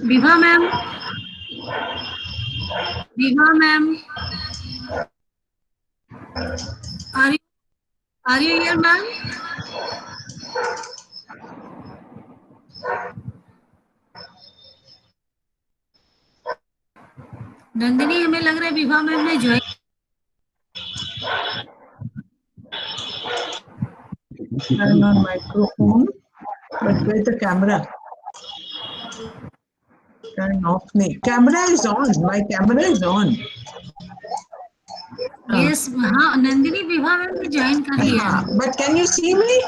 Vibha ma'am, Vibha ma'am, are you here ma'am? Nandini, हमें लग रहा है विभा मैम ने join. Turn on microphone, but where's the camera? Turn off me. Camera is on. My camera is on. Yes, हाँ, Nandini Vibha ma'am ने join कर लिया। But can you see me?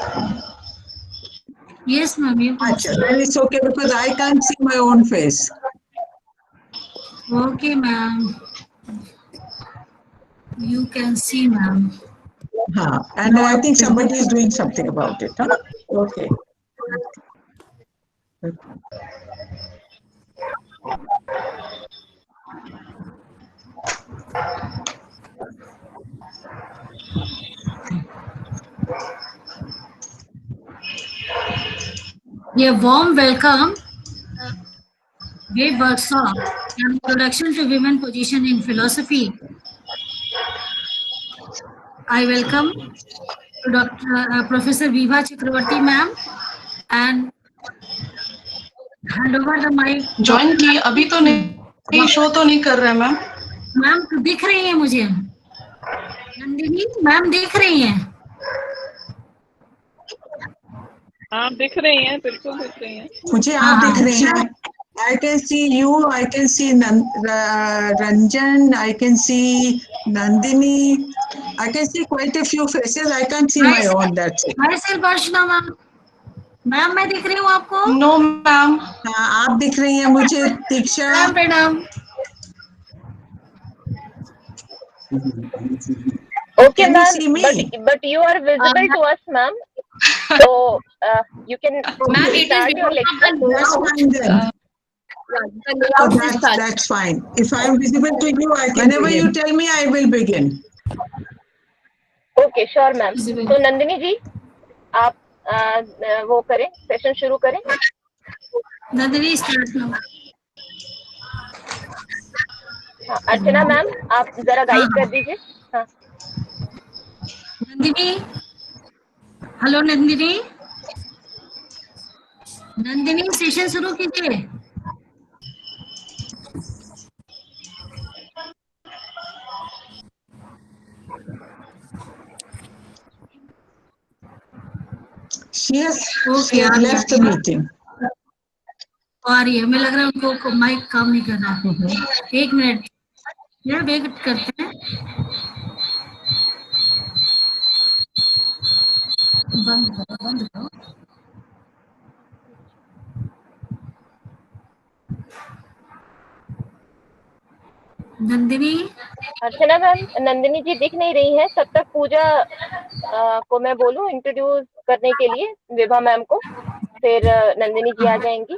Yes ma'am, you can Achha, then it's okay because I can't see my own face. Okay ma'am, you can see ma'am. And I think somebody is doing something about it. Huh? Okay. A warm welcome. Wave workshop, Introduction to Women Position in Philosophy. I welcome Professor Vibha Chakravarti ma'am and hand over the mic. Join की अभी तो नहीं, show तो नहीं कर रहे ma'am. Ma'am दिख रही है मुझे, नंदिनी मैम दिख रही हैं। हाँ दिख रही हैं, बिल्कुल दिख रही हैं। मुझे आप दिख रहे हैं। I can see you, I can see Ranjan, I can see Nandini, I can see quite a few faces. I can't see my own, that's it. myself Archana ma'am, ma'am मैं दिख रही हूँ आपको? No ma'am. हाँ, आप दिख रही हैं मुझे। दीक्षा मैम प्रणाम। Okay ma'am, but you are visible to us ma'am, so you can start your lecture. That's fine then. That's fine. If I am visible to you, I can whenever you tell me, I will begin. Okay, sure ma'am. So Nandini ji, आप वो करें, session शुरू करें। Nandini start करो। हाँ, अर्चना ma'am आप जरा guide कर दीजिए। हाँ नंदिनी, हेलो नंदिनी, नंदिनी सेशन शुरू कीजिए। She has left the meeting. और ये हमें लग रहा है उनको माइक काम नहीं कर रहा। एक मिनट यार, वेट करते हैं। बंद करो। नंदिनी, अर्चना मैम, नंदिनी जी दिख नहीं रही है। तब तक पूजा को मैं बोलूं इंट्रोड्यूस करने के लिए विभा मैम को, फिर नंदिनी जी आ जाएंगी।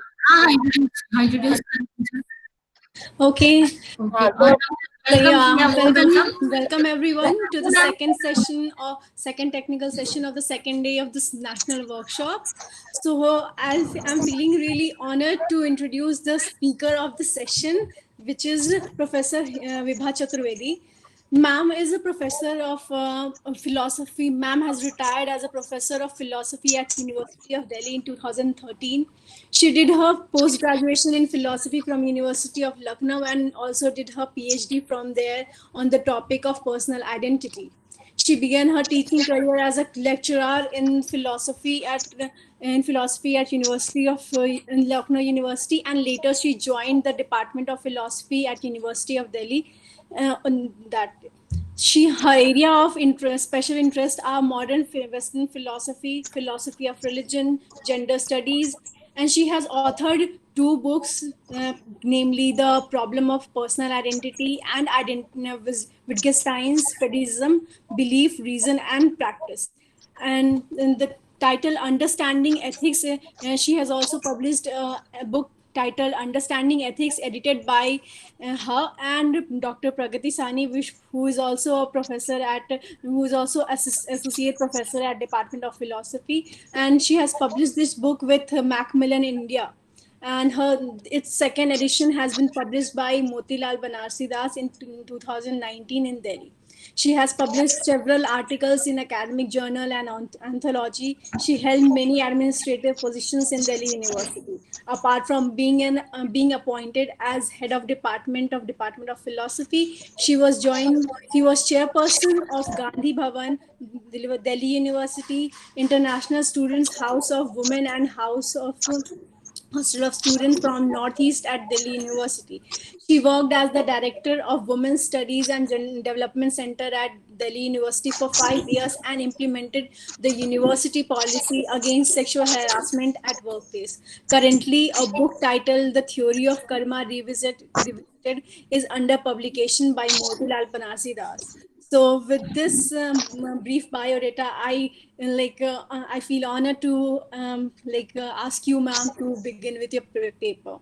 Okay. Welcome everyone to the second technical session of the second day of this national workshop. So I'm feeling really honored to introduce the speaker of the session, which is Professor Vibha Chaturvedi. Ma'am is a professor of philosophy. Ma'am has retired as a professor of philosophy at University of Delhi in 2013. She did her post-graduation in philosophy from University of Lucknow and also did her PhD from there on the topic of personal identity. She began her teaching career as a lecturer in philosophy at University of Lucknow University, and later she joined the Department of Philosophy at University of Delhi. Her area of special interest are modern Western philosophy, philosophy of religion, gender studies, and she has authored 2 books, namely The Problem of Personal Identity and Wittgenstein's Criticism, Belief, Reason, and Practice. And in the title Understanding Ethics, she has also published a book titled Understanding Ethics, edited by her and Dr. Pragati Sani, who is also a professor associate professor at Department of Philosophy, and she has published this book with Macmillan India. and its second edition has been published by Motilal Banarsidass in 2019 in Delhi. She has published several articles in academic journal and anthology. She held many administrative positions in Delhi University. Apart from being appointed as head of Department of Philosophy, she was chairperson of Gandhi Bhavan, Delhi University, International Students House of Women, and Hostel of Students from Northeast at Delhi University. She worked as the director of Women's Studies and Development Center at Delhi University for 5 years and implemented the university policy against sexual harassment at workplace. Currently, a book titled The Theory of Karma Revisited is under publication by Motilal Banarsidass. So with this brief biodata, I feel honored to ask you, ma'am, to begin with your paper.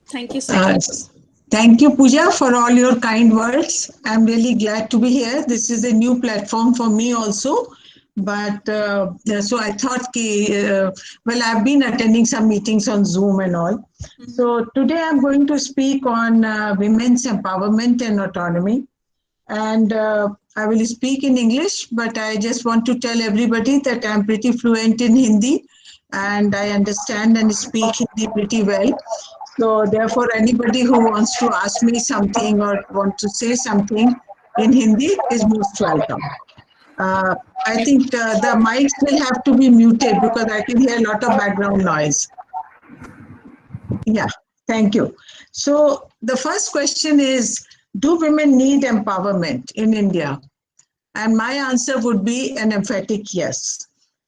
Thank you so much. Thank you, Pooja, for all your kind words. I'm really glad to be here. This is a new platform for me also. But so I thought, I've been attending some meetings on Zoom and all. Mm-hmm. So today I'm going to speak on women's empowerment and autonomy. And I will speak in English, but I just want to tell everybody that I'm pretty fluent in Hindi and I understand and speak Hindi pretty well. So therefore, anybody who wants to ask me something or want to say something in Hindi is most welcome. I think the mics will have to be muted because I can hear a lot of background noise. Yeah, thank you. So the first question is, do women need empowerment in India? And my answer would be an emphatic yes.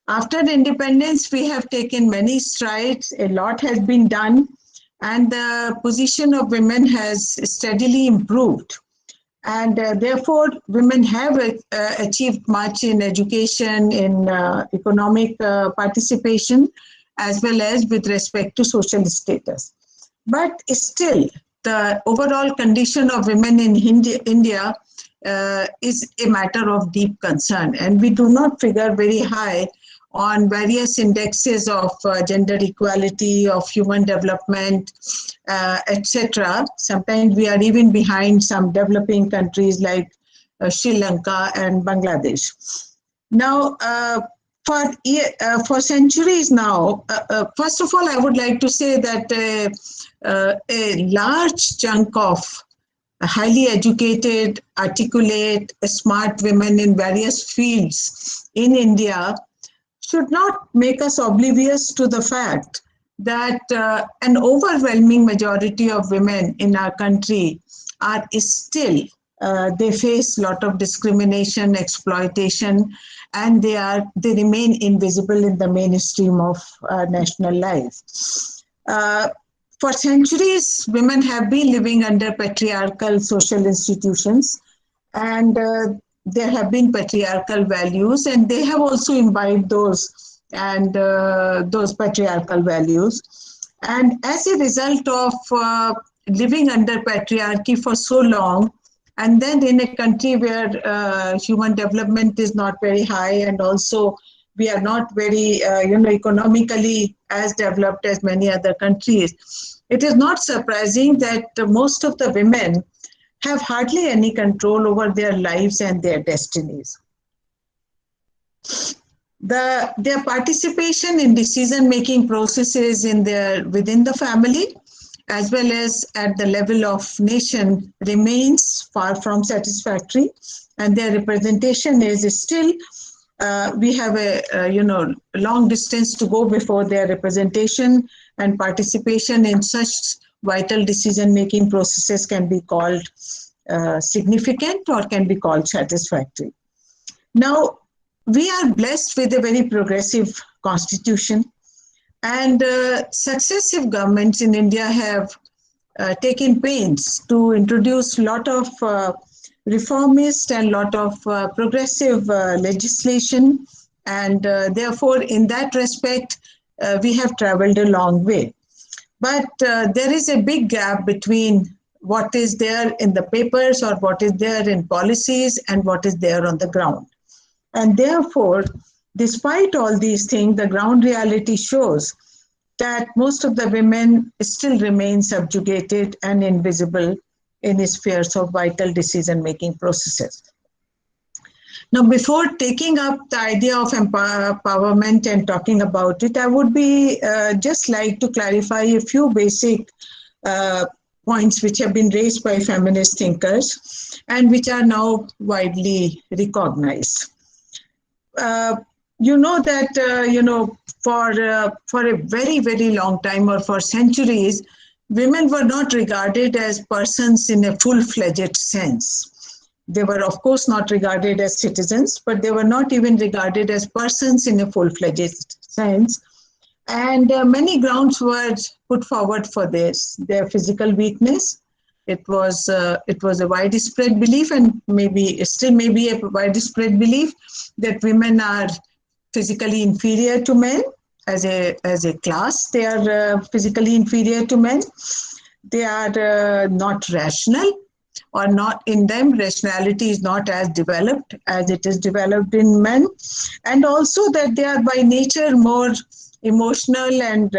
After independence, we have taken many strides, a lot has been done, and the position of women has steadily improved. And therefore, women have achieved much in education, in economic participation, as well as with respect to social status. But still, the overall condition of women in India is a matter of deep concern, and we do not figure very high on various indexes of gender equality, of human development, etc. Sometimes we are even behind some developing countries like Sri Lanka and Bangladesh. Now, for centuries now, first of all, I would like to say that a large chunk of highly educated, articulate, smart women in various fields in India should not make us oblivious to the fact that an overwhelming majority of women in our country are still, they face a lot of discrimination, exploitation, and they remain invisible in the mainstream of national life. For centuries, women have been living under patriarchal social institutions, and there have been patriarchal values, and they have also imbibed those patriarchal values. And as a result of living under patriarchy for so long, and then in a country where human development is not very high, and also we are not very, economically as developed as many other countries, it is not surprising that most of the women have hardly any control over their lives and their destinies. Their participation in decision-making processes within the family, as well as at the level of nation, remains far from satisfactory, and their representation is still, we have a long distance to go before their representation and participation in such vital decision-making processes can be called significant or can be called satisfactory. Now, we are blessed with a very progressive constitution, and successive governments in India have taken pains to introduce a lot of reformist and lot of progressive legislation, and therefore in that respect we have traveled a long way. But there is a big gap between what is there in the papers or what is there in policies and what is there on the ground. And therefore, despite all these things, the ground reality shows that most of the women still remain subjugated and invisible in spheres of vital decision-making processes. Now, before taking up the idea of empowerment and talking about it, I would be just like to clarify a few basic points which have been raised by feminist thinkers and which are now widely recognized. You know that, for a very, very long time or for centuries, women were not regarded as persons in a full-fledged sense. They were, of course, not regarded as citizens, but they were not even regarded as persons in a full-fledged sense. And many grounds were put forward for this. Their physical weakness. It was a widespread belief, and still maybe a widespread belief, that women are physically inferior to men. As a class, they are physically inferior to men. They are not rational, or not in them. Rationality is not as developed as it is developed in men, and also that they are by nature more emotional and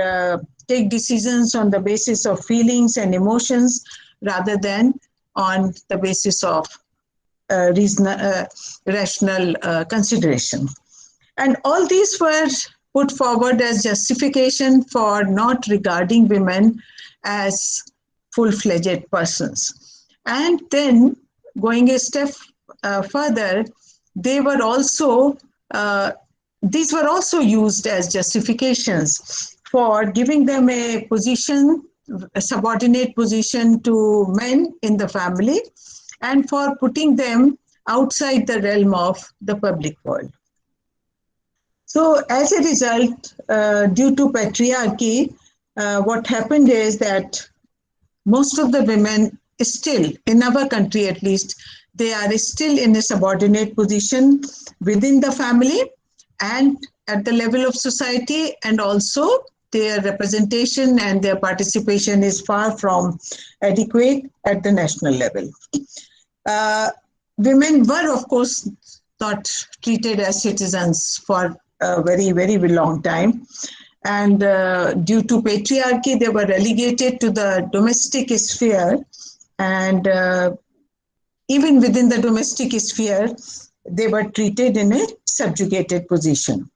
take decisions on the basis of feelings and emotions rather than on the basis of rational consideration. And all these were put forward as justification for not regarding women as full-fledged persons. And then going a step further, these were also used as justifications for giving them a subordinate position to men in the family, and for putting them outside the realm of the public world. So as a result, due to patriarchy, what happened is that most of the women still, in our country at least, they are still in a subordinate position within the family and at the level of society, and also their representation and their participation is far from adequate at the national level. Women were, of course, not treated as citizens for a very, very long time. And due to patriarchy, they were relegated to the domestic sphere. And even within the domestic sphere, they were treated in a subjugated position.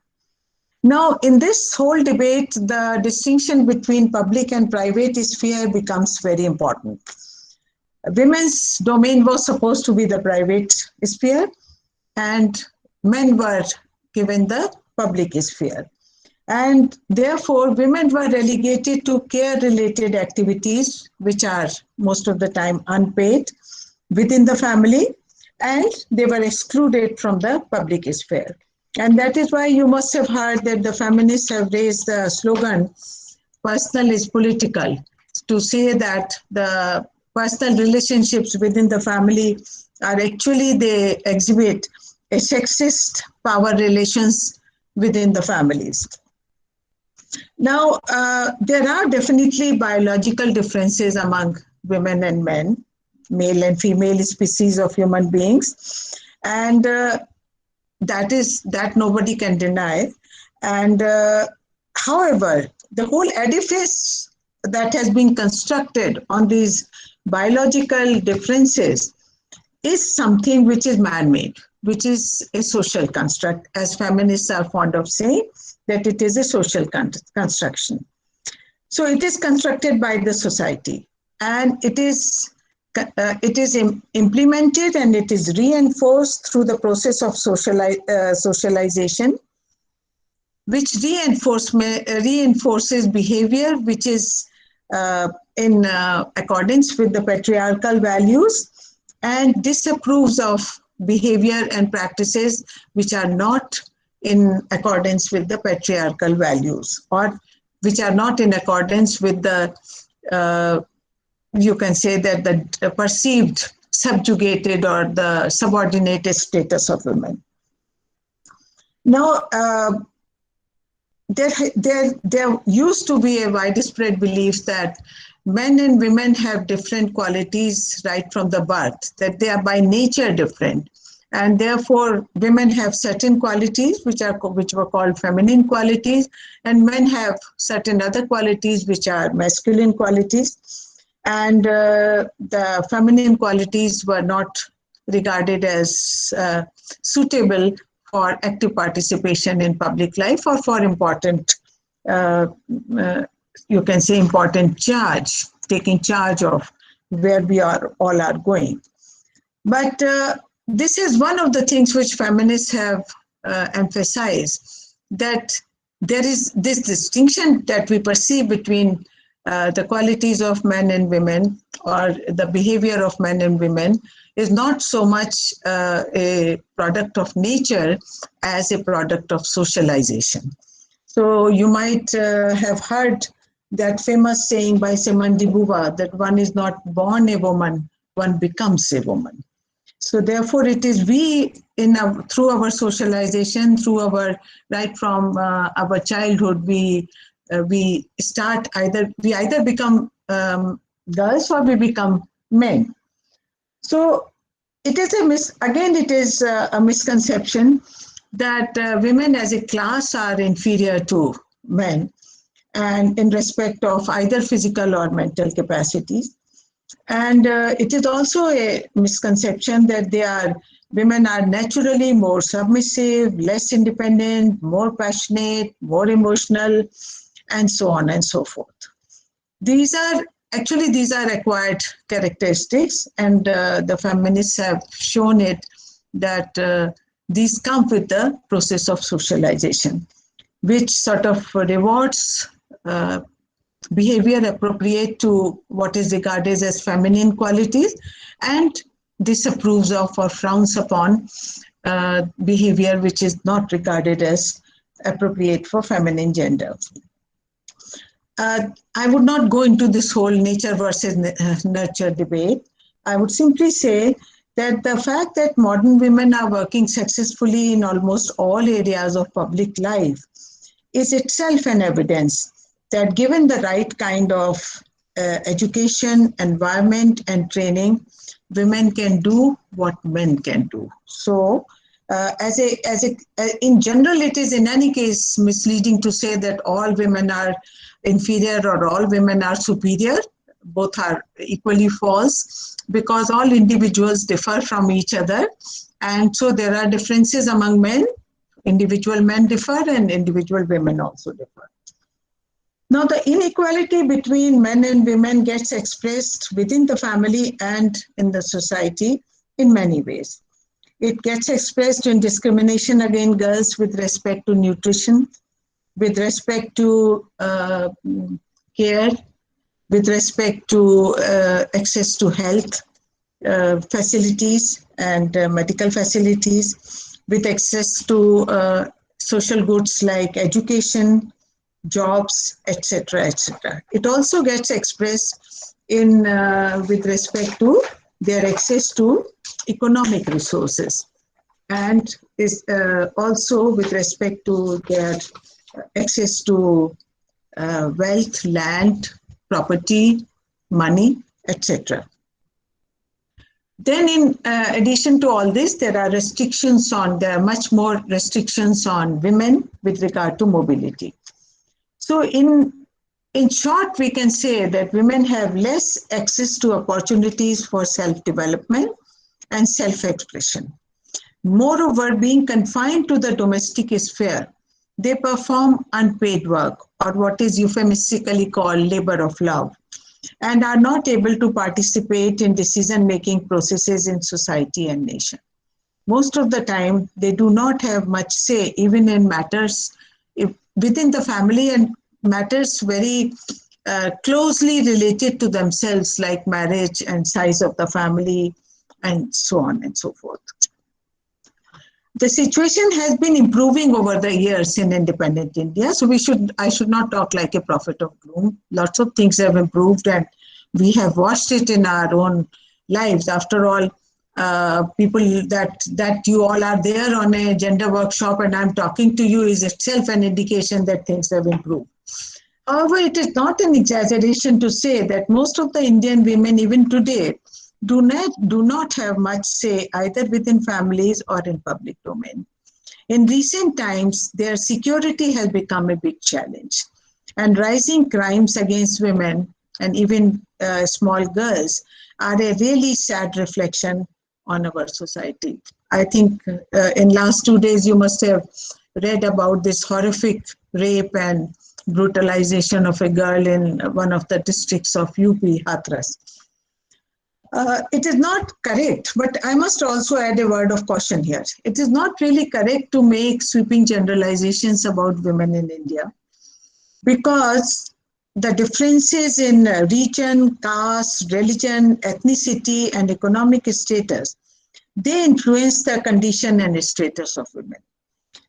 Now, in this whole debate, the distinction between public and private sphere becomes very important. Women's domain was supposed to be the private sphere, and men were given the public sphere. And therefore, women were relegated to care-related activities, which are most of the time unpaid within the family, and they were excluded from the public sphere. And that is why you must have heard that the feminists have raised the slogan, personal is political, to say that the personal relationships within the family are actually, they exhibit a sexist power relations within the families. Now, there are definitely biological differences among women and men, male and female species of human beings, and that nobody can deny. And however, the whole edifice that has been constructed on these biological differences is something which is man-made, which is a social construct, as feminists are fond of saying, that it is a social construction. So it is constructed by the society, and it is implemented and it is reinforced through the process of socialization, which reinforces behavior which is in accordance with the patriarchal values, and disapproves of behavior and practices which are not in accordance with the patriarchal values, or which are not in accordance with the, you can say that the perceived subjugated or the subordinated status of women. Now, there used to be a widespread belief that men and women have different qualities right from the birth, that they are by nature different. and therefore women have certain qualities which were called feminine qualities, and men have certain other qualities which are masculine qualities, and the feminine qualities were not regarded as suitable for active participation in public life or for important, you can say, important charge, taking charge of where we are all are going. But this is one of the things which feminists have emphasized, that there is this distinction that we perceive between the qualities of men and women, or the behavior of men and women, is not so much a product of nature as a product of socialization. So you might have heard that famous saying by Simone de Beauvoir that one is not born a woman, one becomes a woman. So therefore it is we, through our socialization, through our, right from our childhood, we start we either become girls or we become men. So it is a misconception that women as a class are inferior to men, and in respect of either physical or mental capacities. And it is also a misconception that women are naturally more submissive, less independent, more passionate, more emotional, and so on and so forth. These are acquired characteristics, and the feminists have shown it that these come with the process of socialization, which sort of rewards behavior appropriate to what is regarded as feminine qualities, and disapproves of or frowns upon behavior which is not regarded as appropriate for feminine gender. I would not go into this whole nature versus nurture debate. I would simply say that the fact that modern women are working successfully in almost all areas of public life is itself an evidence that given the right kind of education, environment, and training, women can do what men can do. So in general, it is in any case misleading to say that all women are inferior or all women are superior. Both are equally false, because all individuals differ from each other. And so there are differences among men. Individual men differ and individual women also differ. Now, the inequality between men and women gets expressed within the family and in the society in many ways. It gets expressed in discrimination against girls with respect to nutrition, with respect to care, with respect to access to health facilities and medical facilities, with access to social goods like education, jobs, etc., etc. It also gets expressed in with respect to their access to economic resources, and is also with respect to their access to wealth, land, property, money, etc. Then in addition to all this, there are much more restrictions on women with regard to mobility. So in short, we can say that women have less access to opportunities for self-development and self-expression. Moreover, being confined to the domestic sphere, they perform unpaid work, or what is euphemistically called labor of love, and are not able to participate in decision-making processes in society and nation. Most of the time, they do not have much say even in matters within the family, and matters very closely related to themselves, like marriage and size of the family, and so on and so forth. The situation has been improving over the years in independent India. So I should not talk like a prophet of gloom. Lots of things have improved, and we have watched it in our own lives. After all, people that you all are there on a gender workshop and I'm talking to you is itself an indication that things have improved. However, it is not an exaggeration to say that most of the Indian women, even today, do not have much say either within families or in public domain. In recent times, their security has become a big challenge, and rising crimes against women and even small girls are a really sad reflection on our society. I think in last 2 days you must have read about this horrific rape and brutalization of a girl in one of the districts of UP, Hathras. It is not correct, but I must also add a word of caution here. It is not really correct to make sweeping generalizations about women in India, because the differences in region, caste, religion, ethnicity, and economic status, they influence the condition and status of women.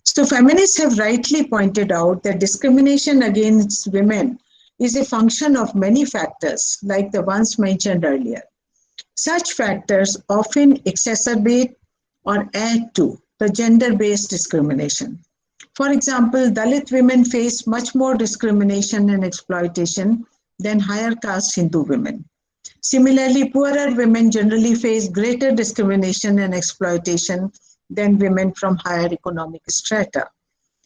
So feminists have rightly pointed out that discrimination against women is a function of many factors, like the ones mentioned earlier. Such factors often exacerbate or add to the gender-based discrimination. For example, Dalit women face much more discrimination and exploitation than higher caste Hindu women. Similarly, poorer women generally face greater discrimination and exploitation than women from higher economic strata.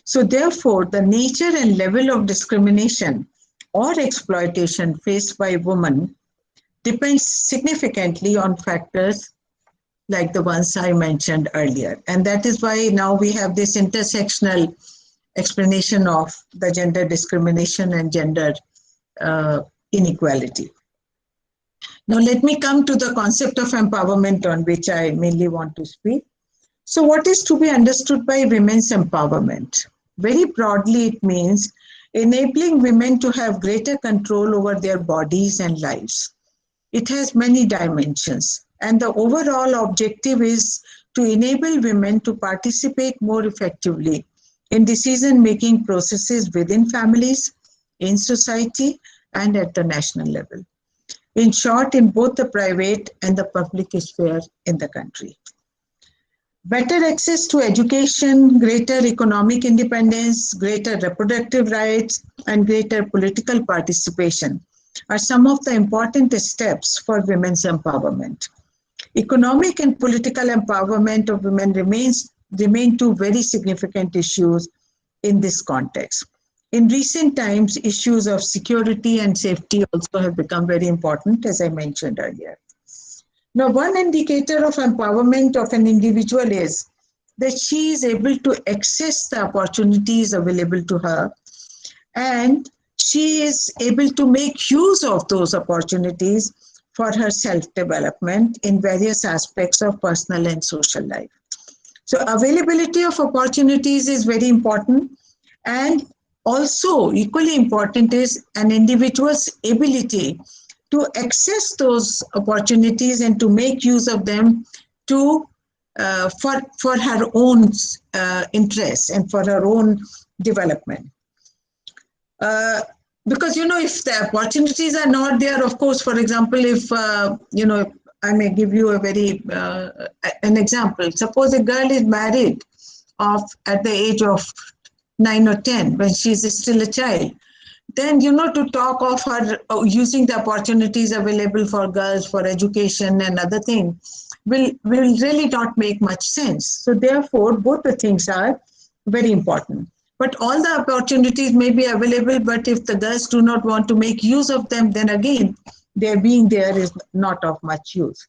So therefore, the nature and level of discrimination or exploitation faced by women depends significantly on factors like the ones I mentioned earlier. And that is why now we have this intersectional explanation of the gender discrimination and gender inequality. Now let me come to the concept of empowerment, on which I mainly want to speak. So what is to be understood by women's empowerment? Very broadly, it means enabling women to have greater control over their bodies and lives. It has many dimensions, and the overall objective is to enable women to participate more effectively in decision-making processes within families, in society, and at the national level. In short, in both the private and the public sphere in the country. Better access to education, greater economic independence, greater reproductive rights, and greater political participation are some of the important steps for women's empowerment. Economic and political empowerment of women remain two very significant issues in this context. In recent times, issues of security and safety also have become very important, as I mentioned earlier. Now, one indicator of empowerment of an individual is that she is able to access the opportunities available to her, and she is able to make use of those opportunities for her self-development in various aspects of personal and social life. So availability of opportunities is very important, and also equally important is an individual's ability to access those opportunities and to make use of them to for her own interests and for her own development. Because, you know, if the opportunities are not there, of course, for example, if, you know, I may give you a very, an example. Suppose a girl is married at the age of 9 or 10, when she's still a child, then, you know, to talk of her using the opportunities available for girls for education and other things will really not make much sense. So therefore, both the things are very important. But all the opportunities may be available, but if the girls do not want to make use of them, then again, their being there is not of much use.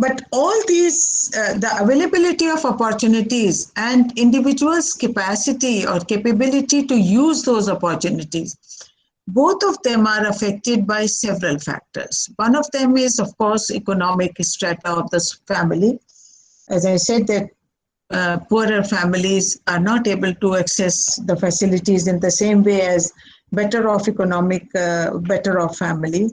But all these, the availability of opportunities and individuals' capacity or capability to use those opportunities, both of them are affected by several factors. One of them is, of course, economic strata of the family. As I said, that poorer families are not able to access the facilities in the same way as better off family.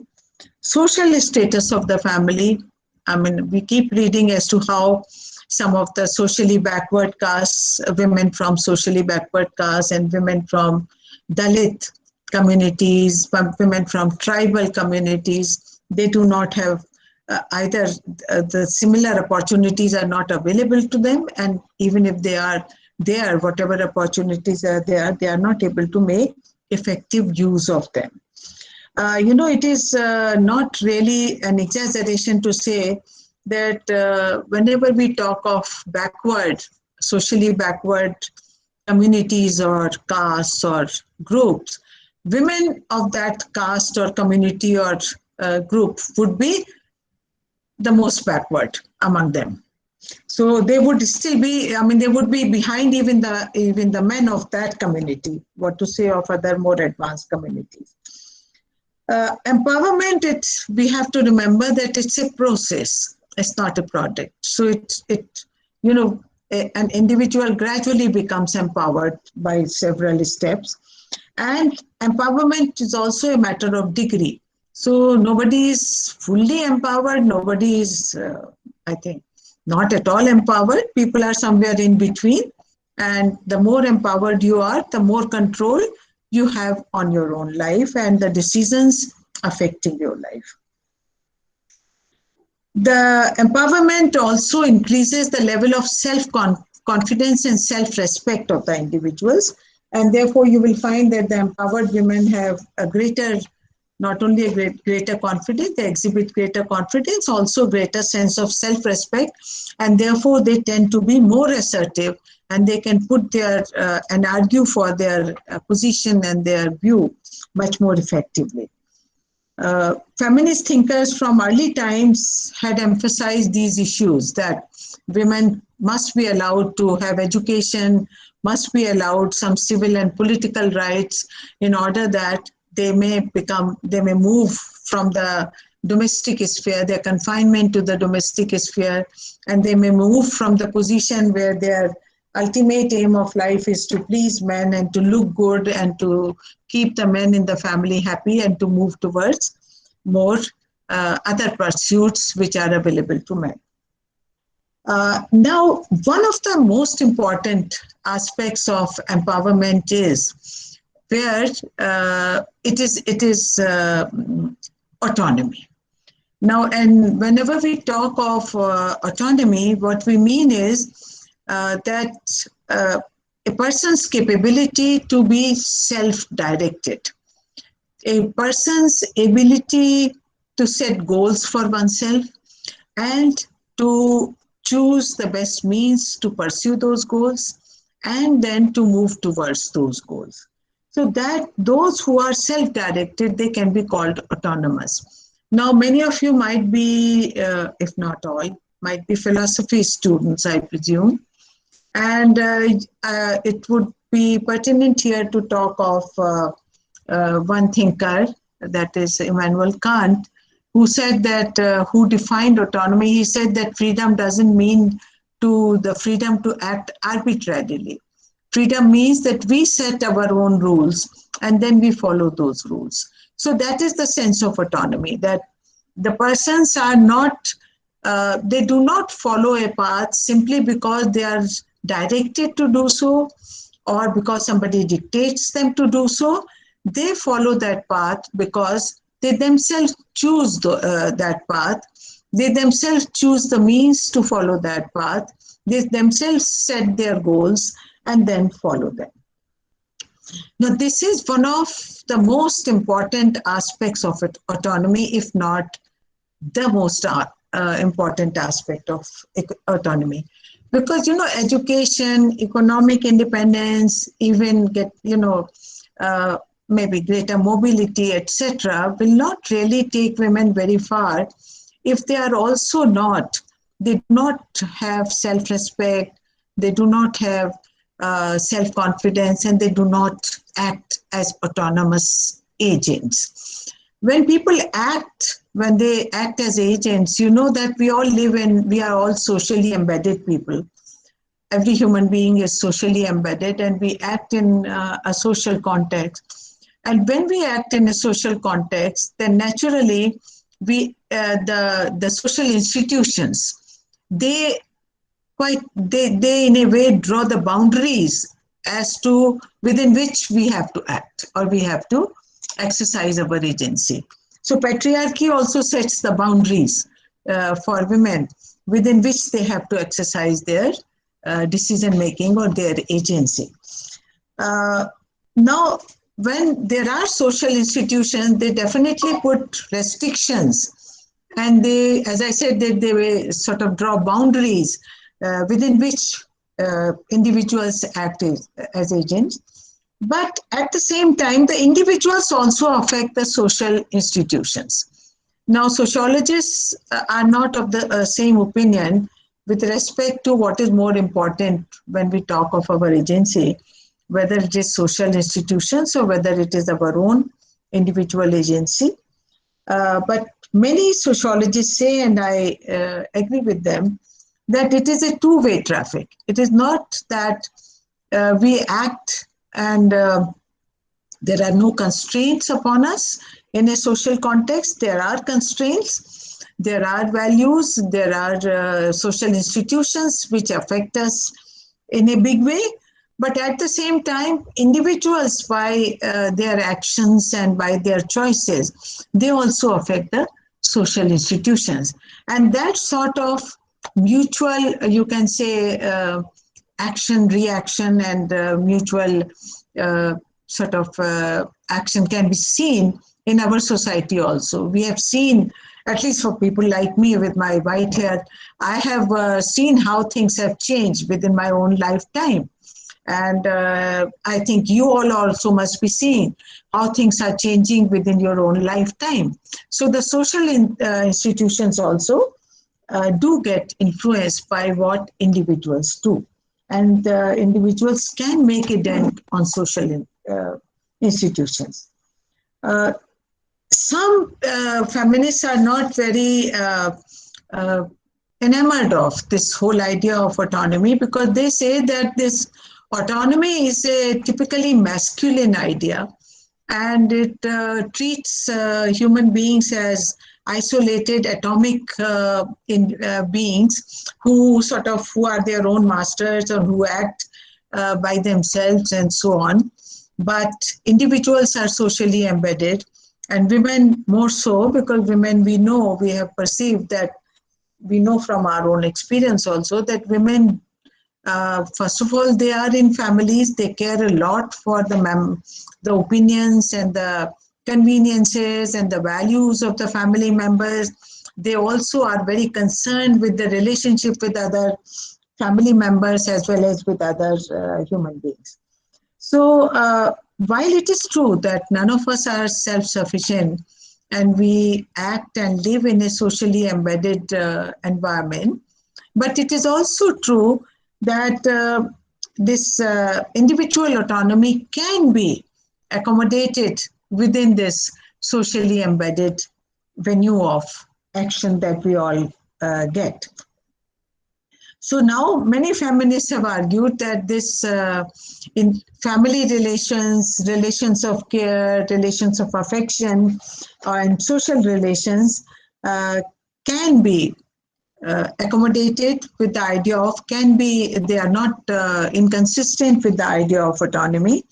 Social status of the family. I mean, we keep reading as to how some of the socially backward castes, women from socially backward castes and women from Dalit communities, women from tribal communities, they do not have either the similar opportunities are not available to them, and even if they are there, whatever opportunities are there, they are not able to make effective use of them. it is not really an exaggeration to say that whenever we talk of backward, socially backward communities or castes or groups, women of that caste or community or group would be the most backward among them. So they would still be, they would be behind even the men of that community, what to say of other more advanced communities. Empowerment, we have to remember that it's a process, it's not a product. So an individual gradually becomes empowered by several steps. And empowerment is also a matter of degree. So nobody is fully empowered, nobody is, I think, not at all empowered. People are somewhere in between. And the more empowered you are, the more control you have on your own life and the decisions affecting your life. The empowerment also increases the level of self-confidence and self-respect of the individuals. And therefore, you will find that the empowered women have a greater, not only a greater confidence, they exhibit greater confidence, also greater sense of self-respect. And therefore, they tend to be more assertive and they can put their, and argue for their position and their view much more effectively. Feminist thinkers from early times had emphasized these issues, that women must be allowed to have education, must be allowed some civil and political rights in order that they may move from the domestic sphere, their confinement to the domestic sphere, and they may move from the position where their ultimate aim of life is to please men and to look good and to keep the men in the family happy and to move towards more other pursuits which are available to men. Now, one of the most important aspects of empowerment is where it is autonomy. Now, and whenever we talk of autonomy, what we mean is that a person's capability to be self-directed, a person's ability to set goals for oneself and to choose the best means to pursue those goals and then to move towards those goals. So that those who are self-directed, they can be called autonomous. Now, many of you might be, if not all, might be philosophy students, I presume. And it would be pertinent here to talk of one thinker, that is Immanuel Kant, who said that, who defined autonomy, he said that freedom doesn't mean the freedom to act arbitrarily. Freedom means that we set our own rules and then we follow those rules. So that is the sense of autonomy, that the persons are not, they do not follow a path simply because they are directed to do so or because somebody dictates them to do so. They follow that path because they themselves choose that path. They themselves choose the means to follow that path. They themselves set their goals and then follow them. Now, this is one of the most important aspects of autonomy, if not the most important aspect of autonomy. Because, education, economic independence, even maybe greater mobility, etc., will not really take women very far if they are also they do not have self-respect, they do not have self-confidence, and they do not act as autonomous agents. When people act, when they act as agents, you know that we are all socially embedded people. Every human being is socially embedded and we act in a social context. And when we act in a social context, then naturally the social institutions, they in a way draw the boundaries as to within which we have to act or we have to exercise our agency. So patriarchy also sets the boundaries for women within which they have to exercise their decision making or their agency. Now, when there are social institutions, they definitely put restrictions, and they, as I said, they will sort of draw boundaries within which individuals act as agents. But at the same time, the individuals also affect the social institutions. Now, sociologists are not of the same opinion with respect to what is more important when we talk of our agency, whether it is social institutions or whether it is our own individual agency. But many sociologists say, and I agree with them, that it is a two-way traffic. It is not that we act and there are no constraints upon us in a social context. There are constraints, there are values, there are social institutions which affect us in a big way. But at the same time, individuals, by their actions and by their choices, they also affect the social institutions. And that sort of mutual, you can say, action, reaction, and mutual sort of action can be seen in our society also. We have seen, at least for people like me with my white hair, I have seen how things have changed within my own lifetime. And I think you all also must be seeing how things are changing within your own lifetime. So the social institutions also do get influenced by what individuals do. And individuals can make a dent on social institutions. Some feminists are not very enamored of this whole idea of autonomy, because they say that this autonomy is a typically masculine idea, and it treats human beings as isolated atomic beings who are their own masters or who act by themselves and so on. But individuals are socially embedded, and women more so, because women, we have perceived that, we know from our own experience also, that women, first of all, they are in families, they care a lot for the opinions and the conveniences and the values of the family members. They also are very concerned with the relationship with other family members as well as with other human beings. So while it is true that none of us are self-sufficient and we act and live in a socially embedded environment, but it is also true that this individual autonomy can be accommodated within this socially embedded venue of action that we all get. So now many feminists have argued that this in family relations, relations of care, relations of affection, and social relations can be accommodated with the idea of, they are not inconsistent with the idea of autonomy.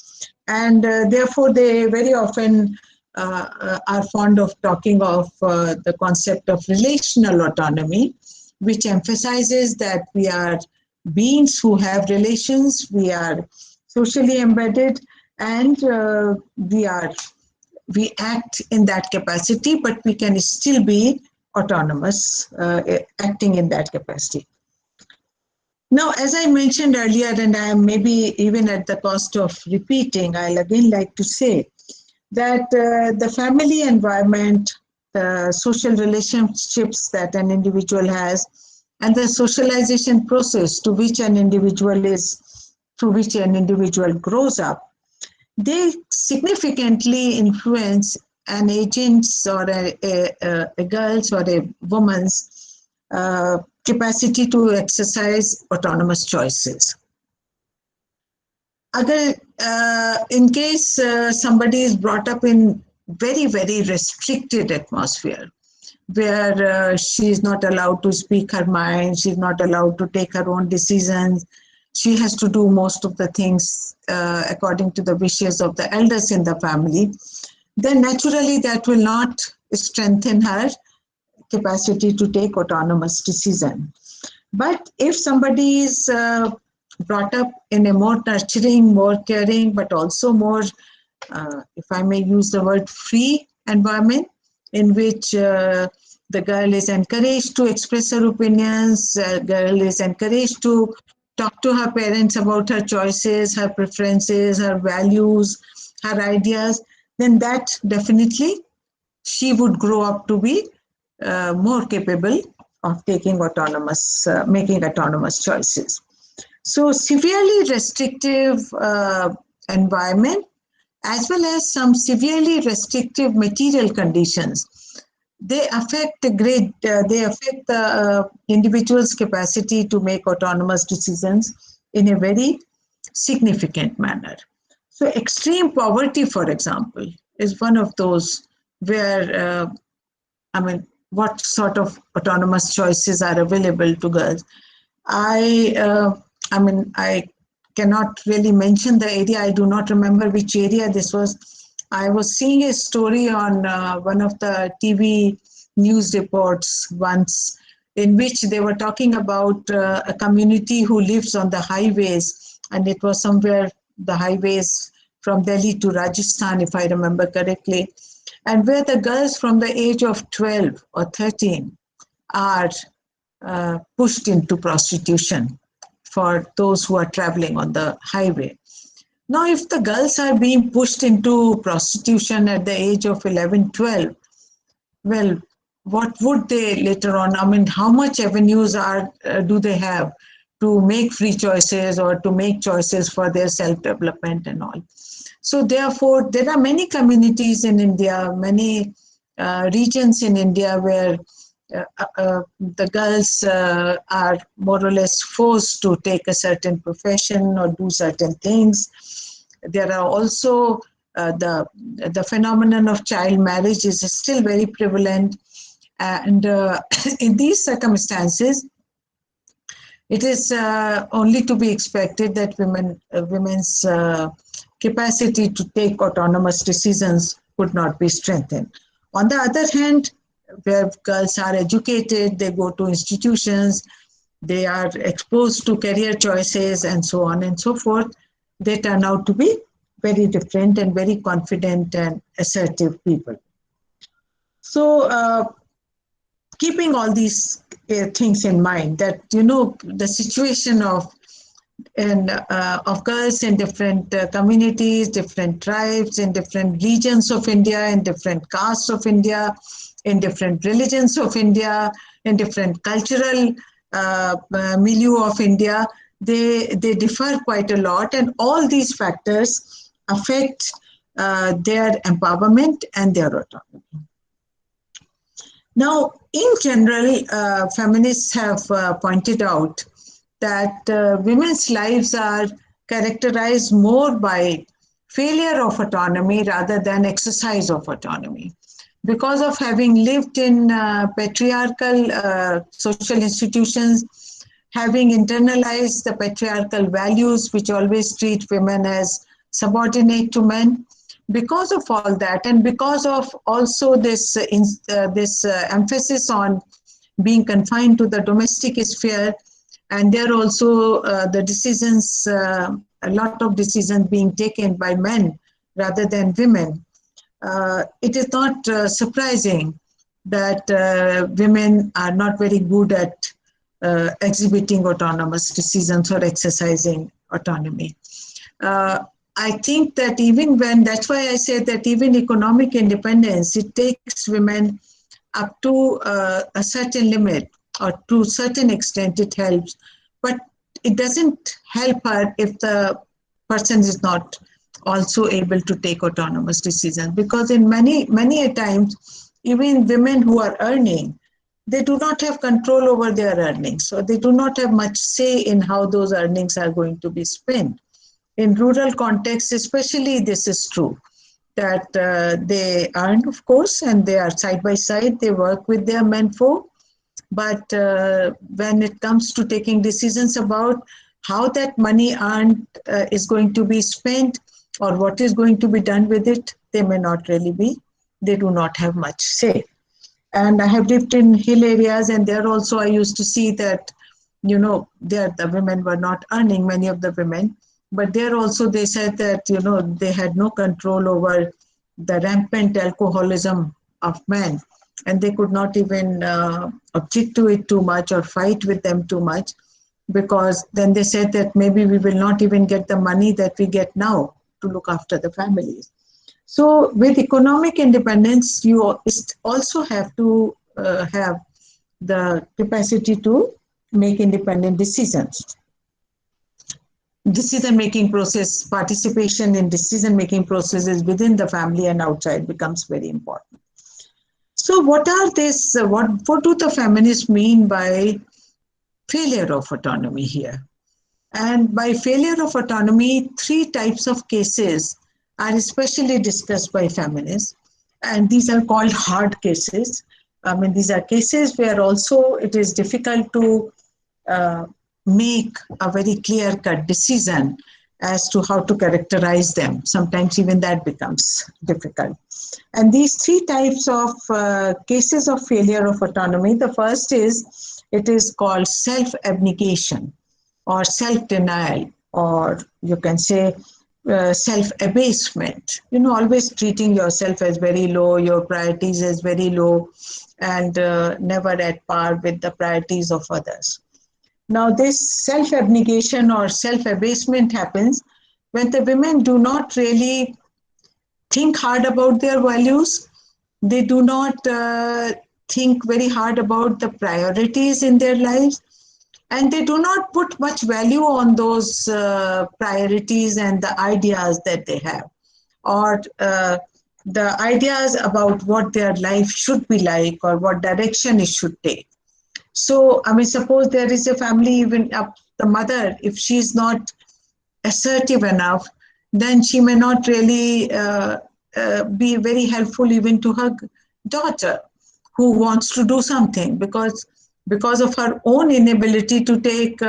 And therefore, they very often are fond of talking of the concept of relational autonomy, which emphasizes that we are beings who have relations, we are socially embedded, and we act in that capacity, but we can still be autonomous, acting in that capacity. Now, as I mentioned earlier, and I am maybe even at the cost of repeating, I'll again like to say that the family environment, the social relationships that an individual has, and the socialization process through which an individual grows up, they significantly influence an agent's or a girl's or a woman's capacity to exercise autonomous choices. In case somebody is brought up in very, very restricted atmosphere, where she is not allowed to speak her mind, she's not allowed to take her own decisions, she has to do most of the things according to the wishes of the elders in the family, then naturally that will not strengthen her capacity to take autonomous decision. But if somebody is brought up in a more nurturing, more caring, but also more if I may use the word, free environment in which the girl is encouraged to express her opinions, girl is encouraged to talk to her parents about her choices, her preferences, her values, her ideas, then that definitely she would grow up to be more capable of taking autonomous, making autonomous choices. So severely restrictive environment as well as some severely restrictive material conditions, they affect the individual's capacity to make autonomous decisions in a very significant manner. So extreme poverty, for example, is one of those where, what sort of autonomous choices are available to girls. I cannot really mention the area. I do not remember which area this was. I was seeing a story on one of the TV news reports once, in which they were talking about a community who lives on the highways, and it was somewhere the highways from Delhi to Rajasthan, if I remember correctly, and where the girls from the age of 12 or 13 are pushed into prostitution for those who are traveling on the highway. Now, if the girls are being pushed into prostitution at the age of 11, 12, well, what would they later on, how much avenues do they have to make free choices or to make choices for their self-development and all? So therefore, there are many communities in India, many regions in India where the girls are more or less forced to take a certain profession or do certain things. There are also the phenomenon of child marriage is still very prevalent, and in these circumstances, it is only to be expected that women's capacity to take autonomous decisions would not be strengthened. On the other hand, where girls are educated, they go to institutions, they are exposed to career choices and so on and so forth, they turn out to be very different and very confident and assertive people. So keeping all these things in mind, that, the situation of girls in different communities, different tribes, in different regions of India, in different castes of India, in different religions of India, in different cultural milieu of India, they differ quite a lot, and all these factors affect their empowerment and their autonomy. Now, in general, feminists have pointed out that women's lives are characterized more by failure of autonomy rather than exercise of autonomy. Because of having lived in patriarchal social institutions, having internalized the patriarchal values which always treat women as subordinate to men, because of all that, and because of also this emphasis on being confined to the domestic sphere, and there also the decisions, a lot of decisions being taken by men rather than women, it is not surprising that women are not very good at exhibiting autonomous decisions or exercising autonomy. I think that that's why I say that even economic independence, it takes women up to a certain limit, or to a certain extent it helps, but it doesn't help her if the person is not also able to take autonomous decisions. Because in many a times, even women who are earning, they do not have control over their earnings, so they do not have much say in how those earnings are going to be spent. In rural contexts especially, this is true, that they earn, of course, and they are side by side, they work with their menfolk, but when it comes to taking decisions about how that money earned is going to be spent, or what is going to be done with it, they may not really be, they do not have much say. And I have lived in hill areas, and there also I used to see that, there the women were not earning, many of the women, But there also they said that, they had no control over the rampant alcoholism of men, and they could not even object to it too much or fight with them too much, because then they said that maybe we will not even get the money that we get now to look after the families. So with economic independence, you also have to have the capacity to make independent decisions. Decision-making process, participation in decision-making processes within the family and outside becomes very important. So what do the feminists mean by failure of autonomy here? And by failure of autonomy, 3 types of cases are especially discussed by feminists, and these are called hard cases. I mean, these are cases where also it is difficult to make a very clear-cut decision as to how to characterize them. Sometimes even that becomes difficult. And these 3 types of cases of failure of autonomy, the first is, it is called self-abnegation or self-denial, or you can say self-abasement. Always treating yourself as very low, your priorities as very low, and never at par with the priorities of others. Now, this self-abnegation or self-abasement happens when the women do not really think hard about their values. They do not think very hard about the priorities in their lives, and they do not put much value on those priorities and the ideas that they have, or the ideas about what their life should be like or what direction it should take. So, I mean, suppose there is a family, even the mother, if she's not assertive enough, then she may not really be very helpful even to her daughter who wants to do something, because of her own inability to take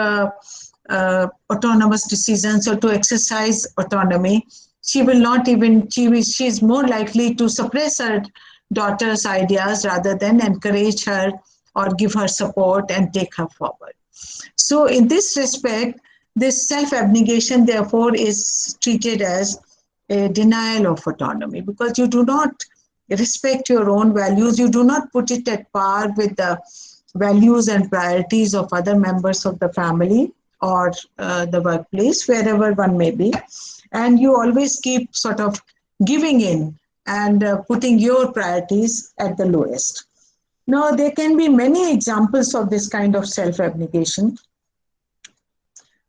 autonomous decisions or to exercise autonomy. She will not even, she is more likely to suppress her daughter's ideas rather than encourage her or give her support and take her forward. So in this respect, this self-abnegation, therefore, is treated as a denial of autonomy, because you do not respect your own values, you do not put it at par with the values and priorities of other members of the family or the workplace, wherever one may be, and you always keep sort of giving in and putting your priorities at the lowest. Now, there can be many examples of this kind of self-abnegation.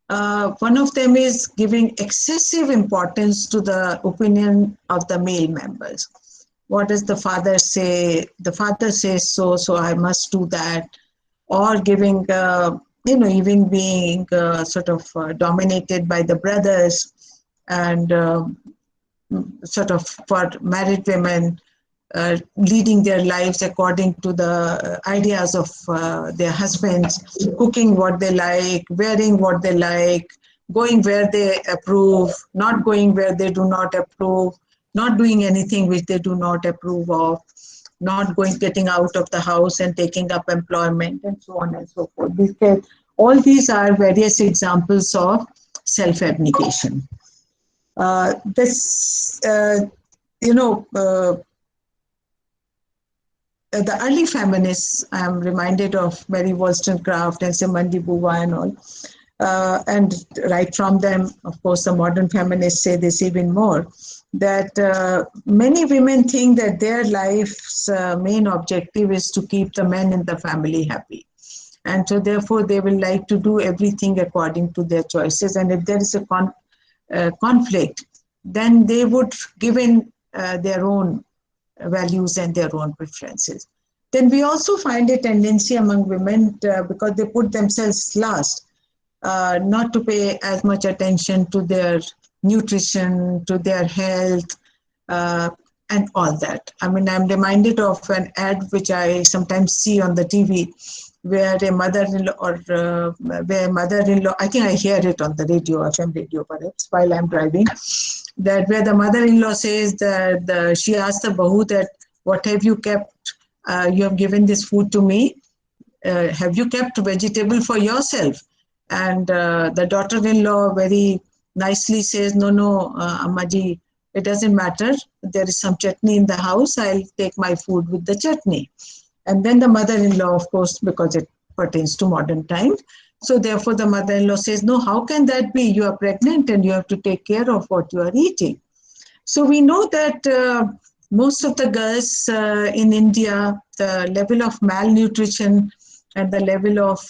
One of them is giving excessive importance to the opinion of the male members. What does the father say? The father says so, so I must do that. Or giving, even being sort of dominated by the brothers, and sort of for married women, leading their lives according to the ideas of their husbands, cooking what they like, wearing what they like, going where they approve, not going where they do not approve, not doing anything which they do not approve of, not getting out of the house and taking up employment, and so on and so forth. All these are various examples of self-abnegation. The early feminists, I'm reminded of Mary Wollstonecraft and Simone de Beauvoir and all, and right from them, of course, the modern feminists say this even more, that many women think that their life's main objective is to keep the men in the family happy. And so therefore, they will like to do everything according to their choices. And if there is a conflict, then they would give in their own values and their own preferences. Then we also find a tendency among women, because they put themselves last, not to pay as much attention to their nutrition, to their health, and all that. I mean, I'm reminded of an ad which I sometimes see on the TV, where a mother-in-law, I think I hear it on the radio, FM radio perhaps, while I'm driving, that where the mother-in-law says that she asked the bahu that, what have you kept? You have given this food to me. Have you kept vegetable for yourself? And the daughter-in-law very nicely says, no, Ammaji, it doesn't matter. There is some chutney in the house. I'll take my food with the chutney. And then the mother-in-law, of course, because it pertains to modern times. So therefore, the mother-in-law says, no, how can that be? You are pregnant and you have to take care of what you are eating. So we know that most of the girls in India, the level of malnutrition and the level of,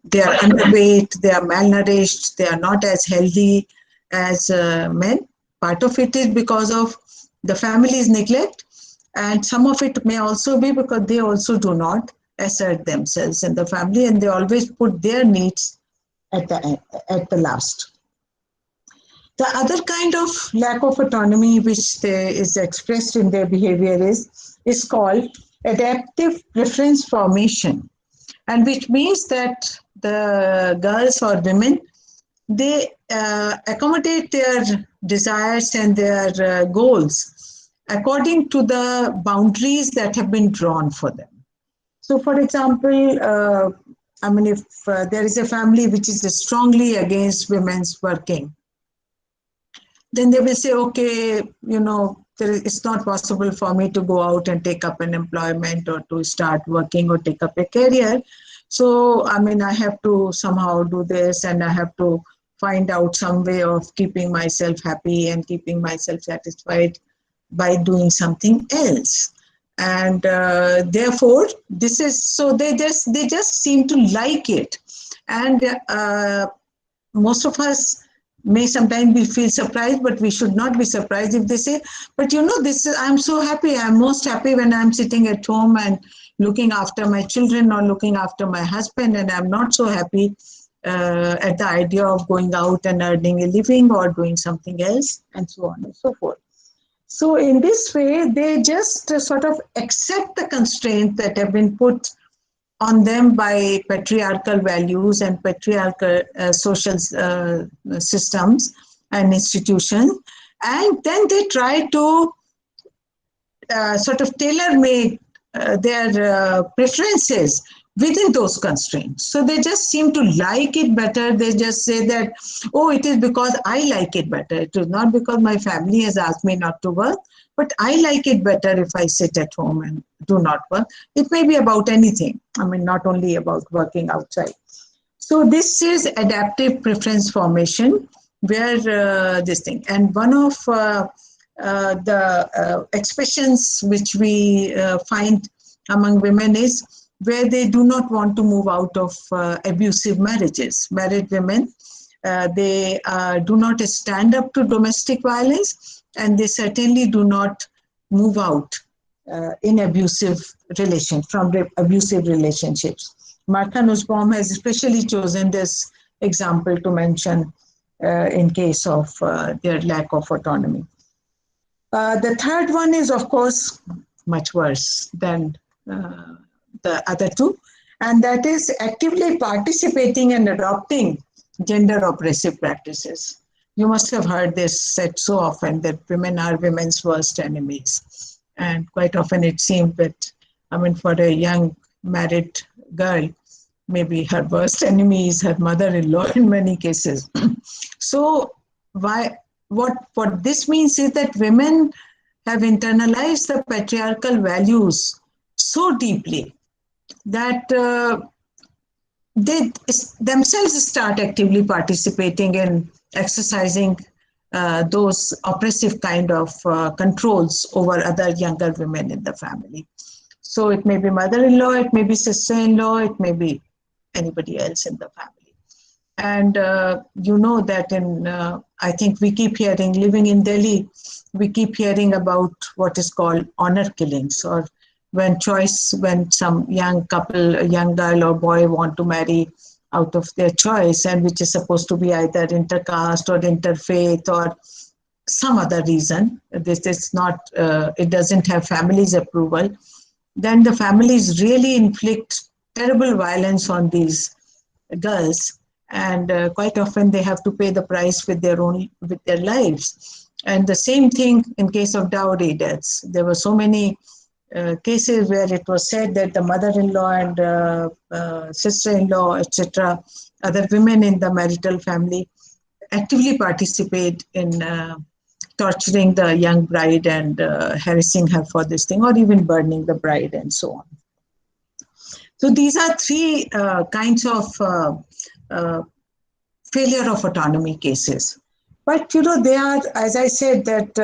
they are underweight, they are malnourished, they are not as healthy as men. Part of it is because of the family's neglect, and some of it may also be because they also do not assert themselves in the family, and they always put their needs at the last. The other kind of lack of autonomy which is expressed in their behavior is called adaptive preference formation, and which means that the girls or women, they accommodate their desires and their goals according to the boundaries that have been drawn for them. So, for example, if there is a family which is strongly against women's working, then they will say, okay, it's not possible for me to go out and take up an employment or to start working or take up a career. So, I have to somehow do this, and I have to find out some way of keeping myself happy and keeping myself satisfied by doing something else. And therefore, this is, so they just seem to like it. And most of us may sometimes feel surprised, but we should not be surprised if they say, but I'm so happy. I'm most happy when I'm sitting at home and looking after my children or looking after my husband, and I'm not so happy at the idea of going out and earning a living or doing something else, and so on and so forth. So in this way, they just sort of accept the constraints that have been put on them by patriarchal values and patriarchal social systems and institutions, and then they try to sort of tailor-make their preferences within those constraints. So they just seem to like it better. They just say that, oh, it is because I like it better. It is not because my family has asked me not to work, but I like it better if I sit at home and do not work. It may be about anything. Not only about working outside. So this is adaptive preference formation, where this thing. And one of the expressions which we find among women is where they do not want to move out of abusive marriages. Married women, they do not stand up to domestic violence, and they certainly do not move out in abusive relationships. Martha Nussbaum has especially chosen this example to mention in case of their lack of autonomy. The third one is, of course, much worse than the other two, and that is actively participating and adopting gender oppressive practices. You must have heard this said so often, that women are women's worst enemies. And quite often it seems that, for a young married girl, maybe her worst enemy is her mother-in-law in many cases. So what this means is that women have internalized the patriarchal values so deeply that they themselves start actively participating in exercising those oppressive kind of controls over other younger women in the family. So it may be mother-in-law, it may be sister-in-law, it may be anybody else in the family. And that I think we keep hearing, living in Delhi, we keep hearing about what is called honor killings, or when some young couple, a young girl or boy want to marry out of their choice, and which is supposed to be either intercaste or interfaith or some other reason, this is not, it doesn't have family's approval, then the families really inflict terrible violence on these girls, and quite often they have to pay the price with their lives. And the same thing in case of dowry deaths. There were so many cases where it was said that the mother-in-law and sister-in-law, etc., other women in the marital family actively participate in torturing the young bride and harassing her for this thing, or even burning the bride and so on. So these are three kinds of failure of autonomy cases. But they are, as I said, that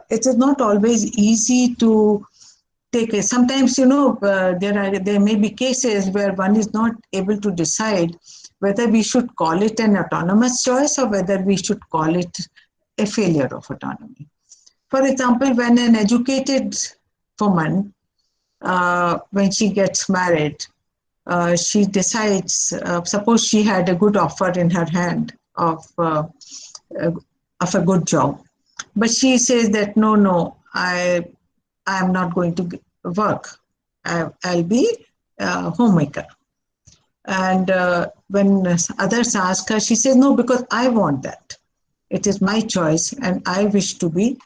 it is not always easy to take it. Sometimes, there may be cases where one is not able to decide whether we should call it an autonomous choice or whether we should call it a failure of autonomy. For example, when an educated woman, when she gets married, she decides, suppose she had a good offer in her hand of a good job, but she says that no, I am not going to work. I'll be a homemaker. And when others ask her, she says, no, because I want that. It is my choice and I wish to be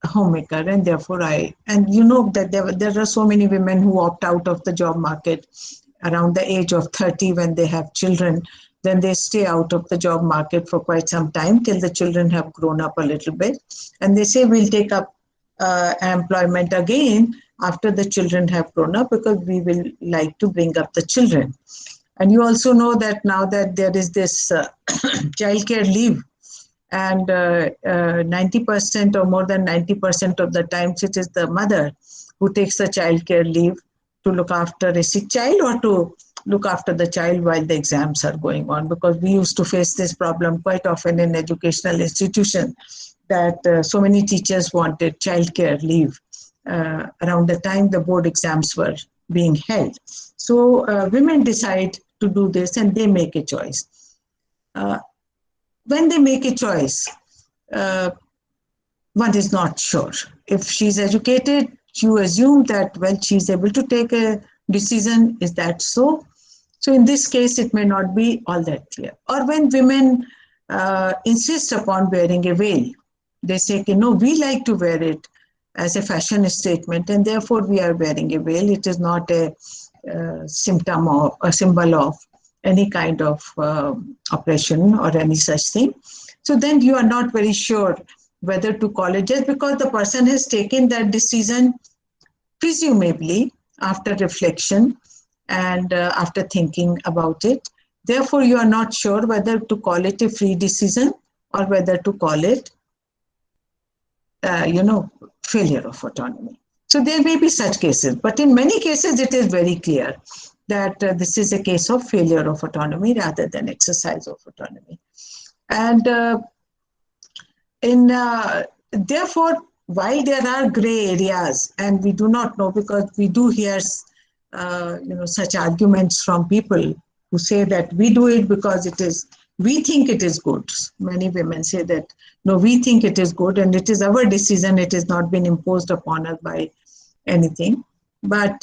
a homemaker, and therefore and you know that there are so many women who opt out of the job market around the age of 30 when they have children. Then they stay out of the job market for quite some time till the children have grown up a little bit. And they say, we'll take up employment again after the children have grown up because we will like to bring up the children. And you also know that now that there is this childcare leave, and 90% or more than 90% of the times it is the mother who takes the childcare leave to look after a sick child or to look after the child while the exams are going on. Because we used to face this problem quite often in educational institutions, that so many teachers wanted childcare leave around the time the board exams were being held. So women decide to do this and they make a choice. When they make a choice, one is not sure. If she's educated, you assume that, well, she's able to take a decision. Is that so? So in this case, it may not be all that clear. Or when women insist upon wearing a veil, they say, no, we like to wear it as a fashion statement, and therefore we are wearing a veil. It is not a symptom or a symbol of any kind of oppression or any such thing. So then you are not very sure whether to call it, just because the person has taken that decision, presumably after reflection and after thinking about it. Therefore, you are not sure whether to call it a free decision or whether to call it, failure of autonomy. So there may be such cases, but in many cases it is very clear that this is a case of failure of autonomy rather than exercise of autonomy. And therefore, while there are gray areas, and we do not know, because we do hear such arguments from people who say that we do it because we think it is good. Many women say that, no, we think it is good and it is our decision, it has not been imposed upon us by anything. But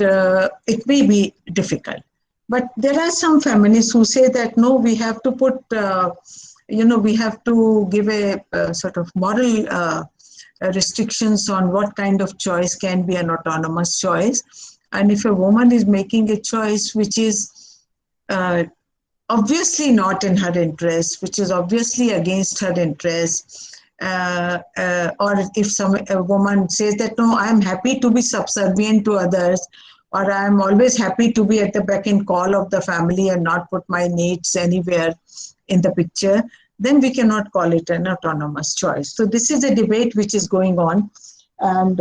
it may be difficult. But there are some feminists who say that, no, we have to put, we have to give a sort of moral restrictions on what kind of choice can be an autonomous choice. And if a woman is making a choice which is obviously not in her interest, which is obviously against her interest, or if a woman says that, no, I'm happy to be subservient to others, or I'm always happy to be at the beck and call of the family and not put my needs anywhere in the picture, then we cannot call it an autonomous choice. So this is a debate which is going on, and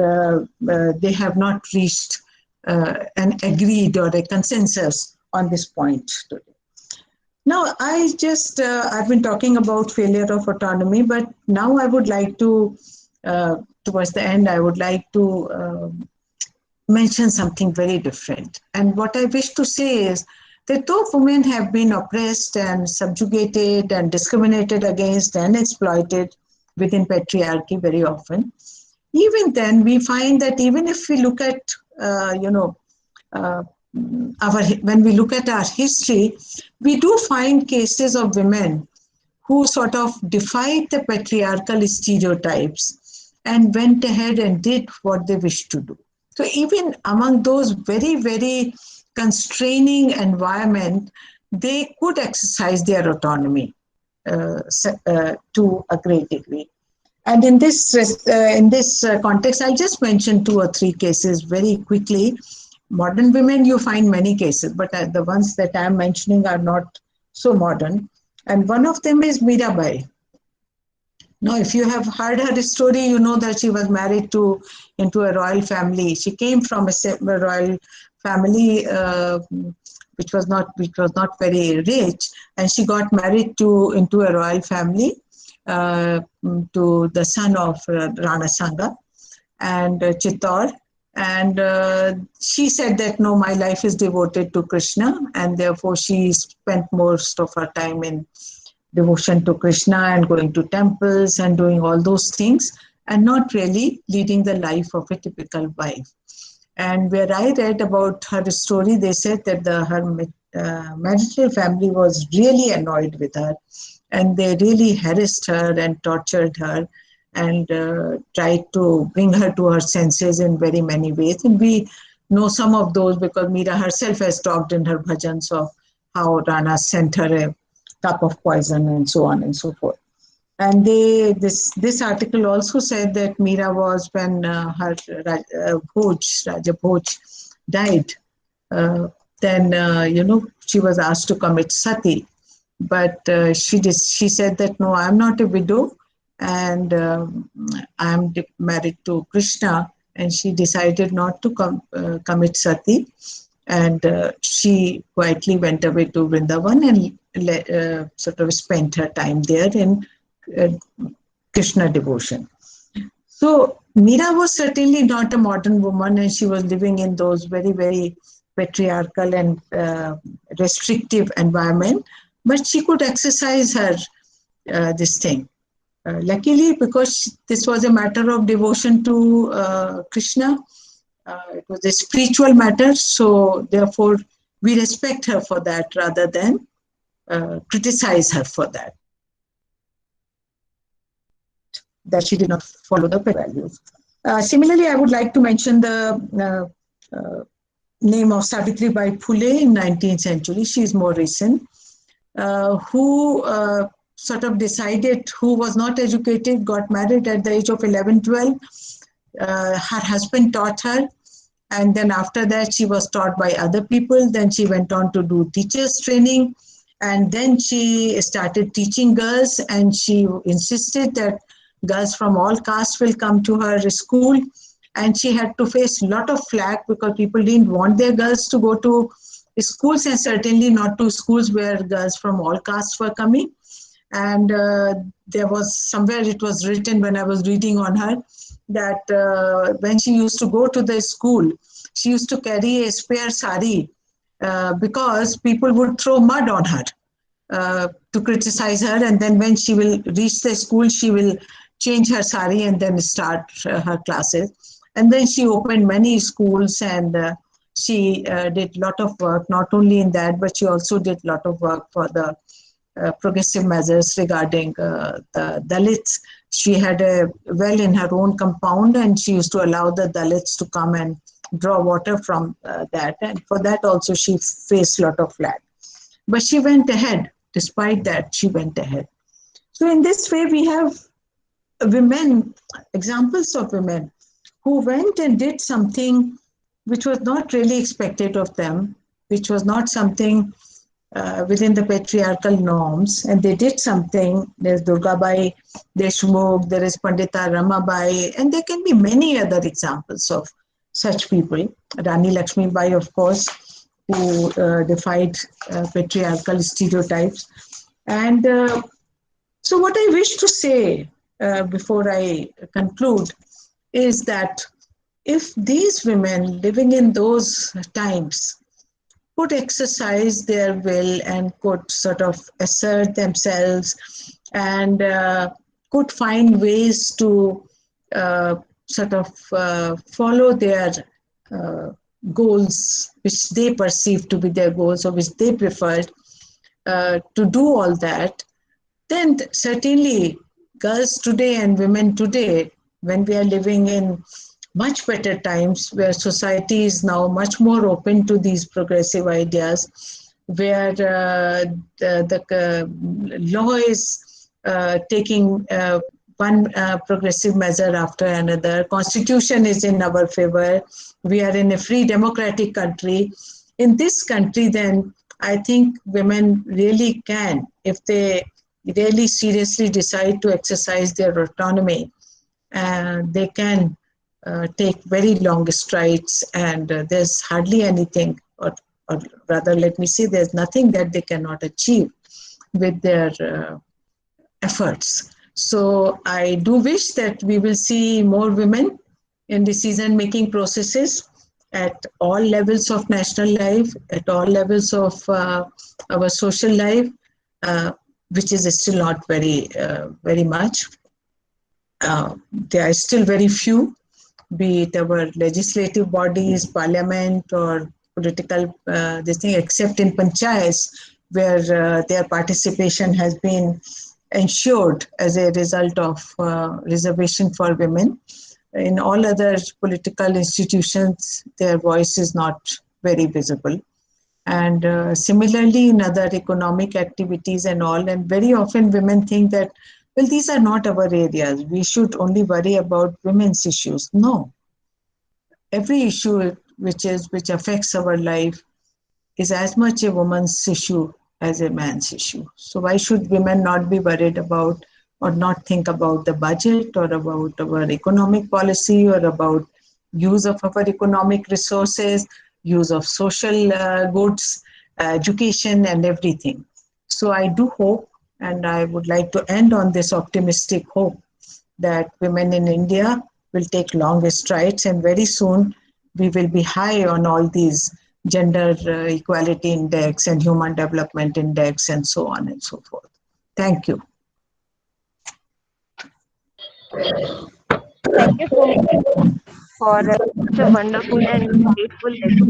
they have not reached an agreed or a consensus on this point today. Now, I've been talking about failure of autonomy, but now I would like to, towards the end, I would like to mention something very different. And what I wish to say is that though women have been oppressed and subjugated and discriminated against and exploited within patriarchy very often, even then we find that even if we look at, when we look at our history, we do find cases of women who sort of defied the patriarchal stereotypes and went ahead and did what they wished to do. So even among those very, very constraining environment, they could exercise their autonomy to a great degree. And in this context, I'll just mention 2 or 3 cases very quickly. Modern women, you find many cases, but the ones that I'm mentioning are not so modern. And one of them is Mirabai. Now, if you have heard her story, you know that she was married into a royal family. She came from a royal family which was not very rich, and she got married into a royal family to the son of Rana Sanga and Chittor. And she said that, no, my life is devoted to Krishna, and therefore she spent most of her time in devotion to Krishna and going to temples and doing all those things, and not really leading the life of a typical wife. And where I read about her story, they said that her marital family was really annoyed with her, and they really harassed her and tortured her and tried to bring her to her senses in very many ways. And we know some of those because Meera herself has talked in her bhajans of how Rana sent her a cup of poison and so on and so forth. And this article also said that Meera was, when her Raja Bhoj died, then she was asked to commit sati, but she said that, no, I'm not a widow, and I'm married to Krishna, and she decided not to commit sati, and she quietly went away to Vrindavan and sort of spent her time there in Krishna devotion. So Meera was certainly not a modern woman, and she was living in those very, very patriarchal and restrictive environment, but she could exercise her this thing. Luckily, because this was a matter of devotion to Krishna, it was a spiritual matter, so therefore we respect her for that rather than criticize her for that she did not follow the values. Similarly, I would like to mention the name of Savitribai Phule in 19th century. She is more recent, who sort of decided, who was not educated, got married at the age of 11, 12. Her husband taught her, and then after that she was taught by other people. Then she went on to do teachers training, and then she started teaching girls, and she insisted that girls from all castes will come to her school, and she had to face a lot of flack because people didn't want their girls to go to schools, and certainly not to schools where girls from all castes were coming. And there was somewhere, it was written when I was reading on her, that when she used to go to the school, she used to carry a spare sari because people would throw mud on her to criticize her, and then when she will reach the school, she will change her sari and then start her classes. And then she opened many schools, and she did a lot of work, not only in that, but she also did a lot of work for the progressive measures regarding the Dalits. She had a well in her own compound, and she used to allow the Dalits to come and draw water from that. And for that also she faced a lot of flack. But she went ahead. Despite that, she went ahead. So in this way, we have women, examples of women who went and did something which was not really expected of them, which was not something within the patriarchal norms, and they did something. There's Durgabai Deshmukh, there is Pandita Ramabai, and there can be many other examples of such people. Rani Lakshmibai, of course, who defied patriarchal stereotypes. And so what I wish to say before I conclude is that if these women living in those times could exercise their will and could sort of assert themselves and could find ways to sort of follow their goals, which they perceive to be their goals or which they preferred, to do all that, then certainly girls today and women today, when we are living in much better times where society is now much more open to these progressive ideas, where the law is taking one progressive measure after another. Constitution is in our favor. We are in a free democratic country. In this country, then I think women really can, if they really seriously decide to exercise their autonomy, they can take very long strides, and there's hardly anything, or rather, let me say, there's nothing that they cannot achieve with their efforts. So I do wish that we will see more women in decision-making processes at all levels of national life, at all levels of our social life, which is still not very much. There are still very few, be it our legislative bodies, parliament, or political this thing, except in panchayats, where their participation has been ensured as a result of reservation for women. In all other political institutions, their voice is not very visible. And similarly, in other economic activities and all, and very often women think that, well, these are not our areas. We should only worry about women's issues. No. Every issue which affects our life is as much a woman's issue as a man's issue. So why should women not be worried about or not think about the budget or about our economic policy or about use of our economic resources, use of social goods, education, and everything. So I do hope, and I would like to end on this optimistic hope, that women in India will take long strides, and very soon we will be high on all these gender equality index and human development index and so on and so forth. Thank you. Thank you so much for such a wonderful and grateful lecture.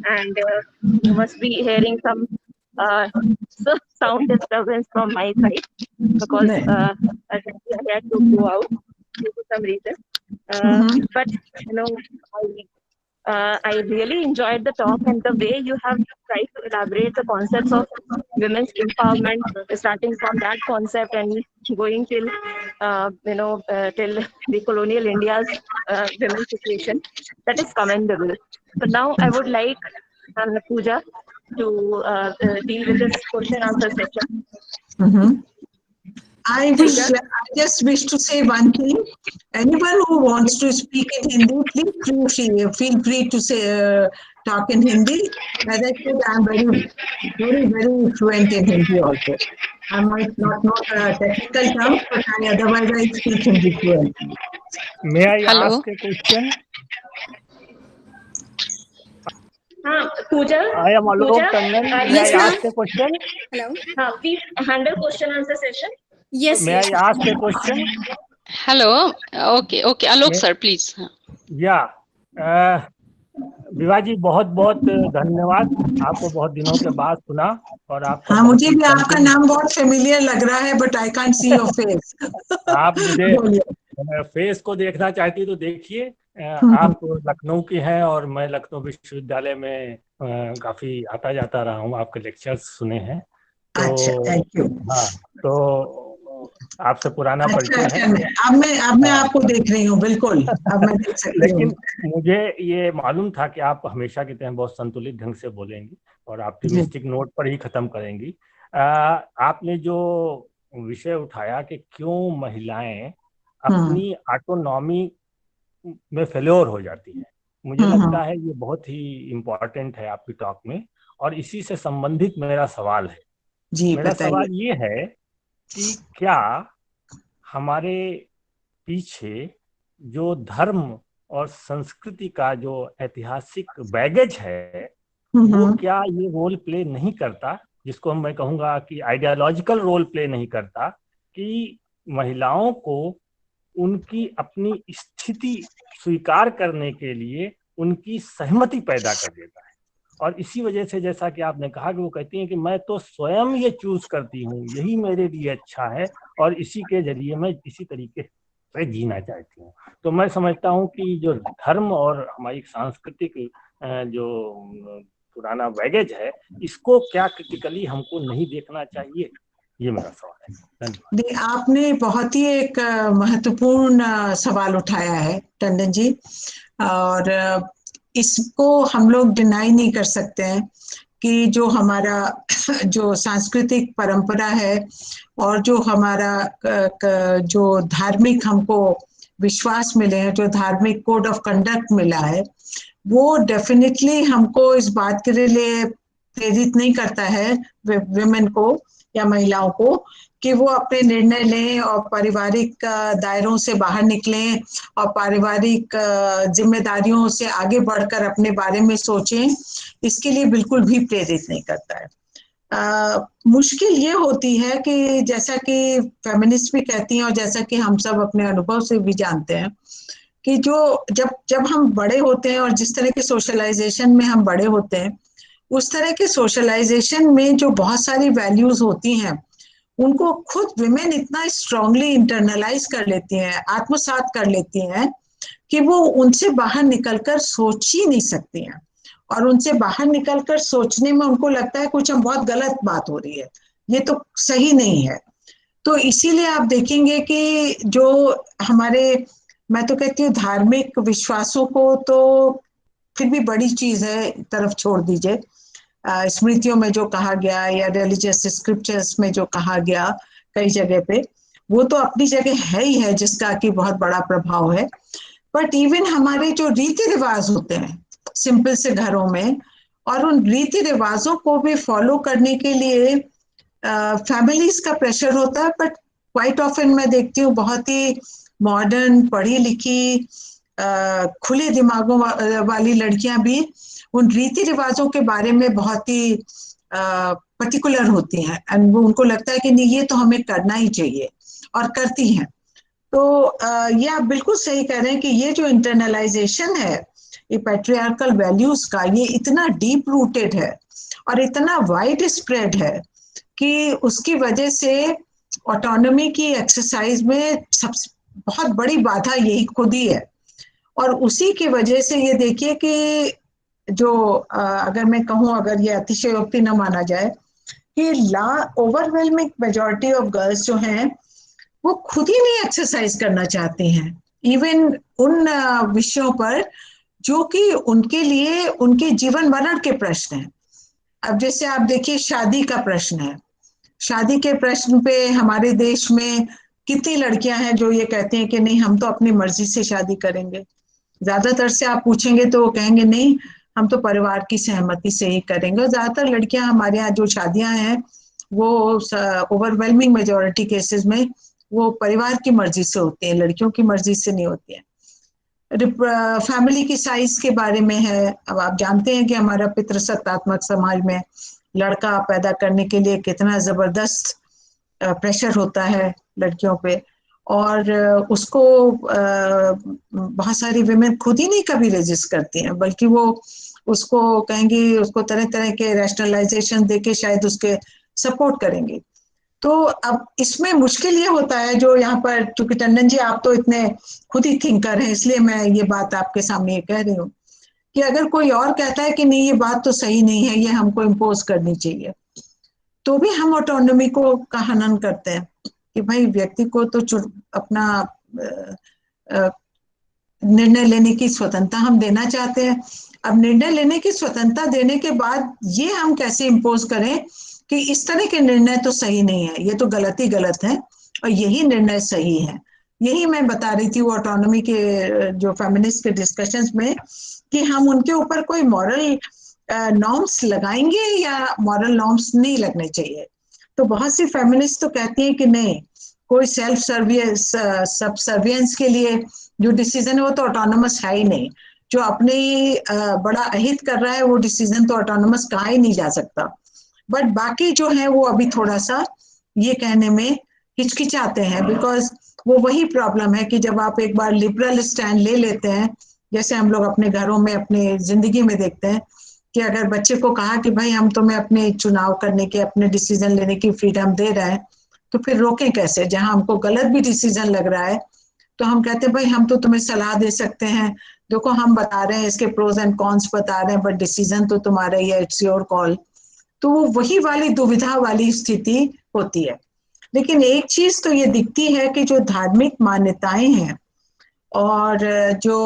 And you must be hearing some sound disturbance from my side, because I had to go out due to some reason. But I really enjoyed the talk, and the way you have tried to elaborate the concepts of women's empowerment, starting from that concept and going till till the colonial India's women's situation, that is commendable. So now I would like Pooja to deal with this question answer session. I just wish to say one thing. Anyone who wants to speak in Hindi, please feel free to say talk in Hindi. As I said, I'm very, very, very fluent in Hindi also. I might not know the technical terms, but otherwise I speak Hindi fluently. May I ask a question? Pooja, I am Alok Tandon. May I ask a question? Hello. Please handle question answer session. Yes. May I ask a question? Hello. Okay. Alok sir, please. Yeah. Vibha जी बहुत बहुत धन्यवाद, आपको बहुत दिनों के बाद सुना और आप मुझे भी आपका नाम बहुत फेमिलियर लग रहा है, but I can't see your face. आप मुझे फेस को देखना चाहती तो देखिए, आप लखनऊ की हैं और मैं लखनऊ विश्वविद्यालय में काफी आता जाता रहा हूँ, आपके लेक्चर्स सुने हैं। तो थैंक यू। हाँ, तो आपसे पुराना परिचय है। अब मैं आपको देख रही हूँ, बिल्कुल अब मैं देख सकती हूँ। लेकिन मुझे ये मालूम था कि आप हमेशा की तरह बहुत संतुलित ढंग से बोलेंगी और ऑप्टिमिस्टिक नोट पर ही खत्म करेंगी। आपने जो विषय उठाया कि क्यों महिलाएं अपनी ऑटोनॉमी में फेल्योर हो जाती है, मुझे लगता है ये बहुत ही इम्पोर्टेंट है आपकी टॉक में, और इसी से संबंधित मेरा सवाल है। मेरा सवाल ये है कि क्या हमारे पीछे जो धर्म और संस्कृति का जो ऐतिहासिक बैगेज है, वो क्या ये रोल प्ले नहीं करता, जिसको मैं कहूँगा कि आइडियोलॉजिकल रोल प्ले नहीं करता, कि महिलाओं को उनकी अपनी स्थिति स्वीकार करने के लिए उनकी सहमति पैदा कर देता है। और इसी वजह से जैसा कि आपने कहा कि वो कहती हैं कि मैं तो स्वयं ये चूज करती हूँ, यही मेरे लिए अच्छा है, और इसी के जरिए मैं इसी तरीके जीना चाहती हूँ। तो मैं समझता हूँ कि जो धर्म और हमारी सांस्कृतिक जो पुराना बैगेज है, इसको क्या क्रिटिकली हमको नहीं देखना चाहिए, ये मेरा सवाल है। धन्यवाद। नहीं, आपने बहुत ही एक महत्वपूर्ण सवाल उठाया है टंडन जी, और इसको हम लोग डिनाई नहीं कर सकते हैं कि जो हमारा जो सांस्कृतिक परंपरा है और जो हमारा जो धार्मिक हमको विश्वास मिले हैं, जो धार्मिक कोड ऑफ कंडक्ट मिला है, वो डेफिनेटली हमको इस बात के लिए प्रेरित नहीं करता है विमेन को या महिलाओं को कि वो अपने निर्णय लें और पारिवारिक दायरों से बाहर निकलें और पारिवारिक जिम्मेदारियों से आगे बढ़कर अपने बारे में सोचें। इसके लिए बिल्कुल भी प्रेरित नहीं करता है। मुश्किल ये होती है कि जैसा कि फेमिनिस्ट भी कहती हैं और जैसा कि हम सब अपने अनुभव से भी जानते हैं कि जो जब हम बड़े होते हैं और जिस तरह के सोशलाइजेशन में हम बड़े होते हैं, उस तरह के सोशलाइजेशन में जो बहुत सारी वैल्यूज होती हैं, उनको खुद विमेन इतना स्ट्रांगली इंटरनलाइज कर लेती हैं, आत्मसात कर लेती हैं कि वो उनसे बाहर निकलकर सोच ही नहीं सकती हैं, और उनसे बाहर निकलकर सोचने में उनको लगता है कुछ बहुत गलत बात हो रही है, ये तो सही नहीं है। तो इसीलिए आप देखेंगे कि जो हमारे, मैं तो कहती हूँ धार्मिक विश्वासों को तो फिर भी बड़ी चीज है, तरफ छोड़ दीजिए। स्मृतियों में जो कहा गया या रिलीजियस स्क्रिप्चर्स में जो कहा गया कई जगह पे, वो तो अपनी जगह है ही है, जिसका कि बहुत बड़ा प्रभाव है। बट इवन हमारे जो रीति रिवाज होते हैं सिंपल से घरों में, और उन रीति रिवाजों को भी फॉलो करने के लिए फैमिलीज का प्रेशर होता है। बट क्वाइट ऑफन मैं देखती हूँ बहुत ही मॉडर्न, पढ़ी लिखी, खुले दिमागों वाली लड़कियां भी उन रीति रिवाजों के बारे में बहुत ही पर्टिकुलर होती हैं, एंड वो उनको लगता है कि नहीं, ये तो हमें करना ही चाहिए, और करती हैं। तो ये आप बिल्कुल सही कह रहे हैं कि ये जो इंटरनलाइजेशन है ये पैट्रियार्कल वैल्यूज का, ये इतना डीप रूटेड है और इतना वाइड स्प्रेड है कि उसकी वजह से ऑटोनॉमी की एक्सरसाइज में बहुत बड़ी बाधा यही खुद ही है। और उसी की वजह से ये देखिए कि जो अगर मैं कहूँ, अगर ये अतिशयोक्ति न माना जाए, कि ओवरवेलमिंग मेजॉरिटी ऑफ गर्ल्स जो हैं वो खुद ही नहीं एक्सरसाइज करना चाहती हैं, इवन उन विषयों पर जो कि उनके लिए उनके जीवन मरण के प्रश्न हैं। अब जैसे आप देखिए शादी का प्रश्न है, शादी के प्रश्न पे हमारे देश में कितनी लड़कियां हैं जो ये कहती हैं कि नहीं, हम तो अपनी मर्जी से शादी करेंगे। ज्यादातर से आप पूछेंगे तो वो कहेंगे नहीं, हम तो परिवार की सहमति से ही करेंगे। और ज्यादातर लड़कियां हमारे यहाँ जो शादियां हैं वो ओवरवेलमिंग मेजॉरिटी केसेस में वो परिवार की मर्जी से होती है, लड़कियों की मर्जी से नहीं होती है। फैमिली की साइज के बारे में है। अब आप जानते हैं कि हमारा पितृसत्तात्मक समाज में लड़का पैदा करने के लिए कितना जबरदस्त प्रेशर होता है लड़कियों पे, और उसको बहुत सारी विमेन खुद ही नहीं कभी रेजिस्ट करती हैं, बल्कि वो उसको कहेंगी, उसको तरह तरह के रैशनलाइजेशन देके शायद उसके सपोर्ट करेंगे। तो अब इसमें मुश्किल ये होता है, जो यहाँ पर, क्योंकि टंडन जी आप तो इतने खुद ही थिंकर हैं, इसलिए मैं ये बात आपके सामने ये कह रही हूँ कि अगर कोई और कहता है कि नहीं ये बात तो सही नहीं है, ये हमको इम्पोज करनी चाहिए, तो भी हम ऑटोनॉमी को का हनन करते हैं कि भाई व्यक्ति को तो अपना निर्णय लेने की स्वतंत्रता हम देना चाहते हैं। अब निर्णय लेने की स्वतंत्रता देने के बाद ये हम कैसे इम्पोज करें कि इस तरह के निर्णय तो सही नहीं है, ये तो गलत ही गलत है और यही निर्णय सही है। यही मैं बता रही थी वो ऑटोनॉमी के जो फेमिनिस्ट के डिस्कशंस में, कि हम उनके ऊपर कोई मॉरल नॉर्म्स लगाएंगे या मॉरल नॉर्म्स नहीं लगने चाहिए। तो बहुत सी फेमिनिस्ट तो कहती हैं कि नहीं, कोई सेल्फ सब्सर्वियंस के लिए जो डिसीजन है वो तो ऑटोनॉमस है ही नहीं, जो अपने बड़ा अहित कर रहा है वो डिसीजन तो ऑटोनॉमस कहा ही नहीं जा सकता। बट बाकी जो है वो अभी थोड़ा सा ये कहने में हिचकिचाते हैं, बिकॉज वो वही प्रॉब्लम है कि जब आप एक बार लिबरल स्टैंड ले लेते हैं, जैसे हम लोग अपने घरों में अपने जिंदगी में देखते हैं कि अगर बच्चे को कहा कि भाई हम तुम्हें अपने चुनाव करने के, अपने डिसीजन लेने की फ्रीडम दे रहे हैं, तो फिर रोकें कैसे? जहां हमको गलत भी डिसीजन लग रहा है तो हम कहते हैं भाई हम तो तुम्हें सलाह दे सकते हैं, देखो हम बता रहे हैं, इसके प्रोज एंड कॉन्स बता रहे हैं, बट डिसीजन तो तुम्हारा ही है, इट्स योर कॉल। तो वो वही वाली दुविधा वाली स्थिति होती है। लेकिन एक चीज तो ये दिखती है कि जो धार्मिक मान्यताएं हैं और जो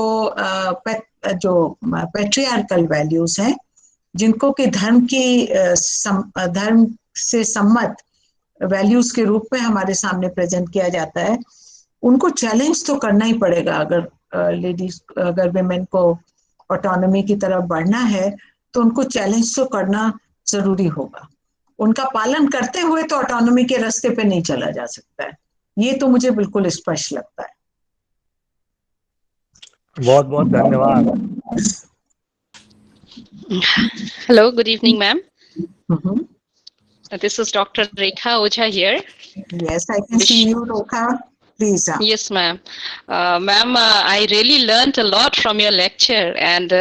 पैट्रियार्कल वैल्यूज हैं, जिनको कि धर्म से सम्मत वैल्यूज के रूप में हमारे सामने प्रेजेंट किया जाता है, उनको चैलेंज तो करना ही पड़ेगा। अगर विमेन को ऑटोनॉमी की तरफ बढ़ना है तो उनको चैलेंज तो करना जरूरी होगा। उनका पालन करते हुए तो ऑटोनॉमी के रास्ते पे नहीं चला जा सकता है, ये तो मुझे बिल्कुल स्पष्ट लगता है। बहुत बहुत धन्यवाद। Hello, good evening, ma'am. Mhm. This is Dr. Rekha Oja here. Yes, I can see you, Rekha. Please. Yes, ma'am. Ma'am, I really learned a lot from your lecture, and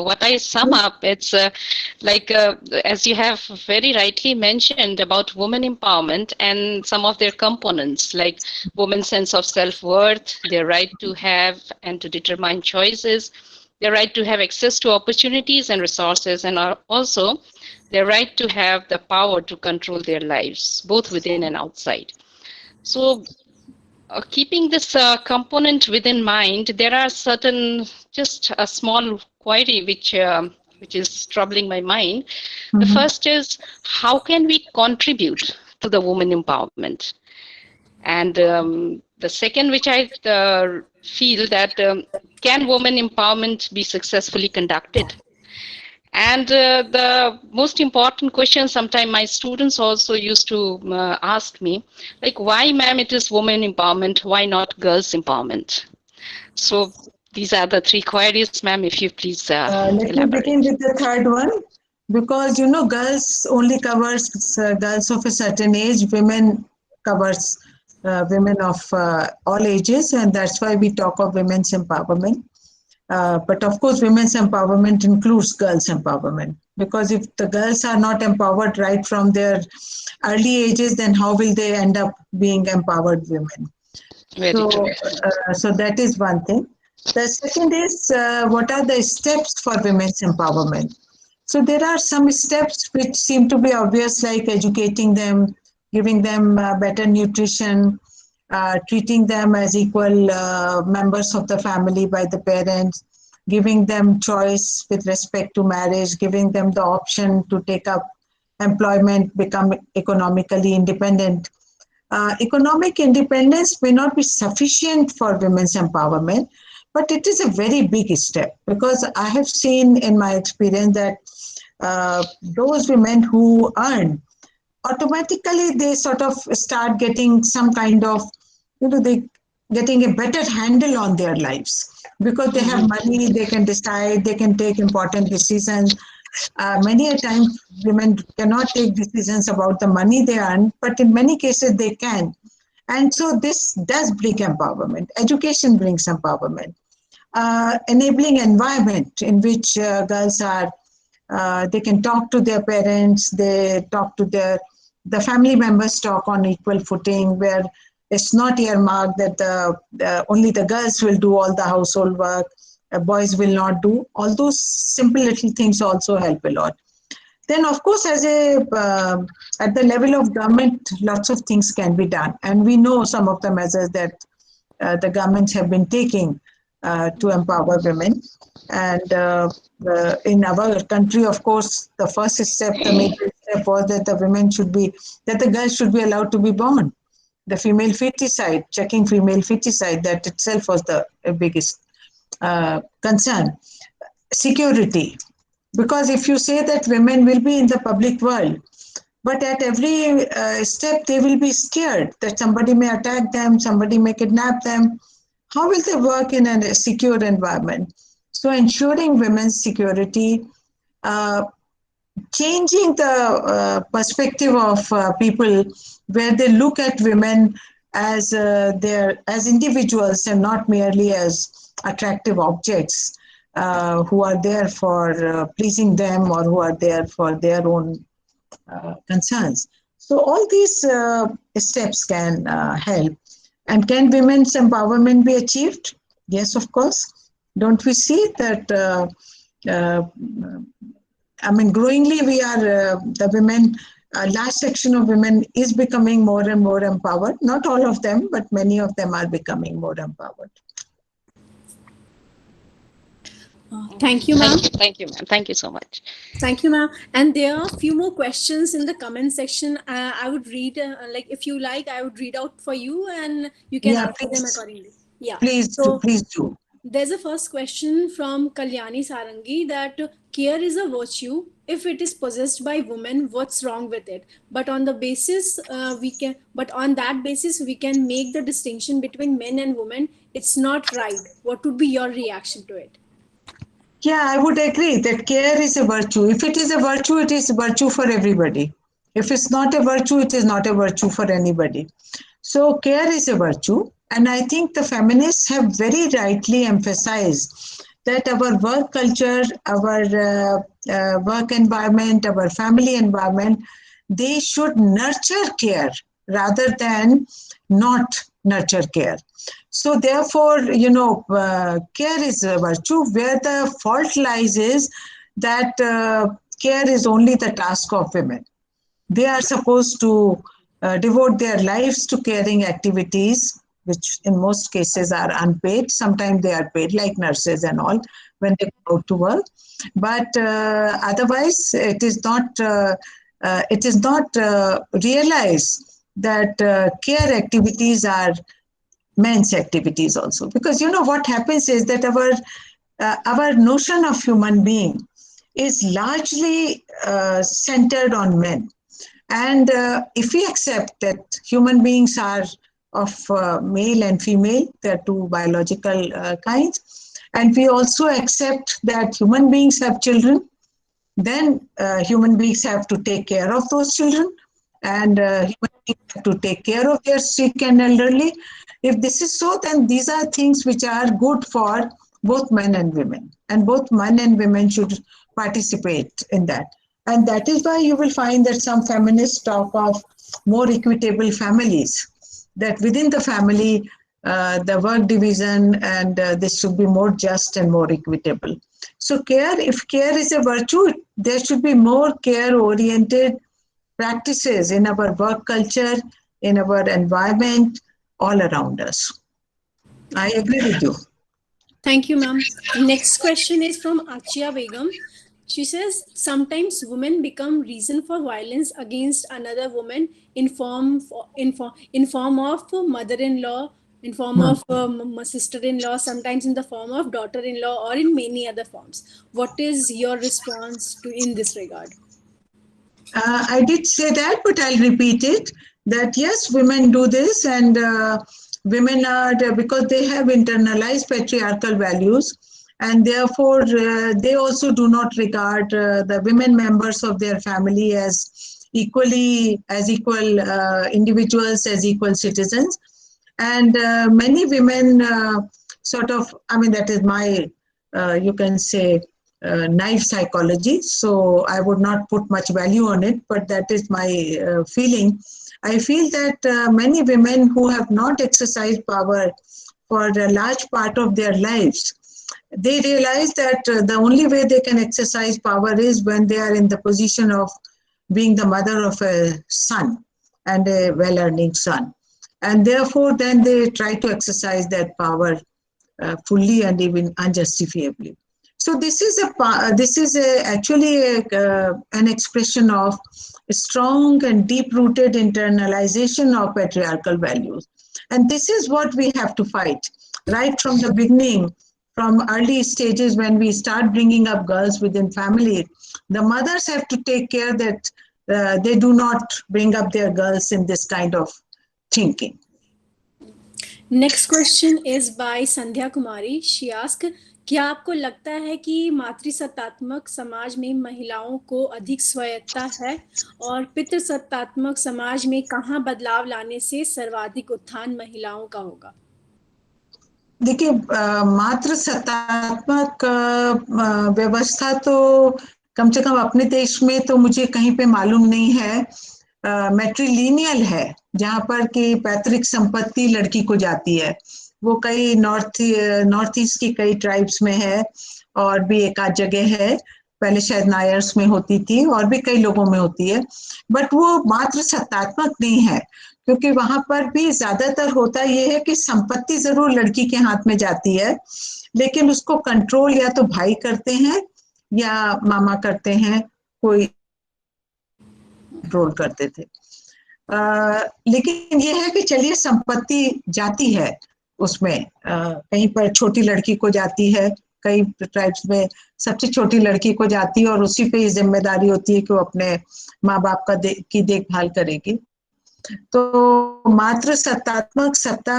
what I sum up, it's as you have very rightly mentioned about women empowerment and some of their components, like women's sense of self-worth, their right to have and to determine choices, their right to have access to opportunities and resources, and also their right to have the power to control their lives, both within and outside. So keeping this component within mind, there are certain, just a small query which is troubling my mind. The first is, how can we contribute to the women empowerment? And the second, which I feel that can women empowerment be successfully conducted? And the most important question, sometimes my students also used to ask me, like, why, ma'am, it is women empowerment, why not girls empowerment? So these are the three queries, ma'am, if you please Let me elaborate. begin with the third one, because girls only covers girls of a certain age, women covers women of all ages, and that's why we talk of women's empowerment. But of course, women's empowerment includes girls' empowerment, because if the girls are not empowered right from their early ages, then how will they end up being empowered women? So that is one thing. The second is, what are the steps for women's empowerment? So there are some steps which seem to be obvious, like educating them, giving them better nutrition, treating them as equal members of the family by the parents, giving them choice with respect to marriage, giving them the option to take up employment, become economically independent. Economic independence may not be sufficient for women's empowerment, but it is a very big step, because I have seen in my experience that those women who earn, automatically they sort of start getting some kind of, they getting a better handle on their lives, because they have money, they can decide, they can take important decisions. Many a time women cannot take decisions about the money they earn, but in many cases they can. And so this does bring empowerment. Education brings empowerment. Enabling environment in which girls are, they can talk to their parents, they talk to the family members talk on equal footing, where it's not earmarked that only the girls will do all the household work, boys will not do. All those simple little things also help a lot. Then, of course, at the level of government, lots of things can be done. And we know some of the measures that the governments have been taking to empower women. And in our country, of course, the first step, the major step was that the girls should be allowed to be born. The female feticide, checking female feticide, that itself was the biggest concern. Security, because if you say that women will be in the public world, but at every step they will be scared that somebody may attack them, somebody may kidnap them, how will they work in a secure environment? So ensuring women's security, changing the perspective of people, where they look at women as as individuals and not merely as attractive objects who are there for pleasing them, or who are there for their own concerns. So all these steps can help. And can women's empowerment be achieved? Yes, of course. Don't we see that? I mean, growingly, we are the women. A large section of women is becoming more and more empowered. Not all of them, but many of them are becoming more empowered. Thank you, ma'am. Thank you, ma'am. Thank you so much. Thank you, ma'am. And there are a few more questions in the comment section. I would read, like, if you like, I would read out for you, and you can answer them accordingly. Yeah. Please do. There's a first question from Kalyani Sarangi that care is a virtue. If it is possessed by women, what's wrong with it? But on that basis, we can make the distinction between men and women. It's not right. What would be your reaction to it? Yeah, I would agree that care is a virtue. If it is a virtue, it is a virtue for everybody. If it's not a virtue, it is not a virtue for anybody. So care is a virtue. And I think the feminists have very rightly emphasized that our work culture, our work environment, our family environment, they should nurture care rather than not nurture care. So therefore, care is a virtue. Where the fault lies is that care is only the task of women. They are supposed to devote their lives to caring activities, which in most cases are unpaid. Sometimes they are paid, like nurses and all, when they go out to work. But otherwise, it is not realized that care activities are men's activities also. Because what happens is that our notion of human being is largely centered on men. And if we accept that human beings are of male and female, they're two biological kinds, and we also accept that human beings have children, then human beings have to take care of those children, and human beings have to take care of their sick and elderly. If this is so, then these are things which are good for both men and women, and both men and women should participate in that. And that is why you will find that some feminists talk of more equitable families, that within the family, the work division and this should be more just and more equitable. So if care is a virtue, there should be more care-oriented practices in our work culture, in our environment, all around us. I agree with you. Thank you, ma'am. Next question is from Achia Begum. She says, sometimes women become reason for violence against another woman in form of mother-in-law, in form of sister-in-law, sometimes in the form of daughter-in-law, or in many other forms. What is your response in this regard? I did say that, but I'll repeat it, that yes, women do this, and women are, because they have internalized patriarchal values, and therefore they also do not regard the women members of their family as equal individuals, as equal citizens. And many women that is my, you can say, naive psychology, so I would not put much value on it, but that is my feeling. I feel that many women who have not exercised power for a large part of their lives, they realize that the only way they can exercise power is when they are in the position of being the mother of a son, and a well-earning son. And therefore, then they try to exercise that power fully and even unjustifiably. So this is actually an expression of a strong and deep-rooted internalization of patriarchal values. And this is what we have to fight right from the beginning, from early stages when we start bringing up girls within family. The mothers have to take care that they do not bring up their girls in this kind of thinking. Next question is by Sandhya Kumari. She asked, क्या आपको लगता है कि मातृसत्तात्मक समाज में महिलाओं को अधिक स्वायत्ता है, और पितृसत्तात्मक समाज में कहाँ बदलाव लाने से सर्वाधिक उत्थान महिलाओं का होगा? देखिए, मातृसत्तात्मक व्यवस्था तो कम से कम अपने देश में तो मुझे कहीं पे मालूम नहीं है, मैट्रिलिनियल है, जहाँ पर कि पैतृक संपत्ति लड़की को जाती है। वो कई नॉर्थ ईस्ट की कई ट्राइब्स में है, और भी एक आध जगह है, पहले शायद नायर्स में होती थी और भी कई लोगों में होती है, बट वो मात्र सत्तात्मक नहीं है, क्योंकि वहां पर भी ज्यादातर होता ये है कि संपत्ति जरूर लड़की के हाथ में जाती है, लेकिन उसको कंट्रोल या तो भाई करते हैं या मामा करते हैं, कोई कंट्रोल करते थे। लेकिन ये है कि चलिए संपत्ति जाती है उसमें, कहीं पर छोटी लड़की को जाती है, कई ट्राइब्स में सबसे छोटी लड़की को जाती है और उसी पे ही जिम्मेदारी होती है कि वो अपने माँ बाप का की देखभाल करेगी। तो मात्र सत्तात्मक सत्ता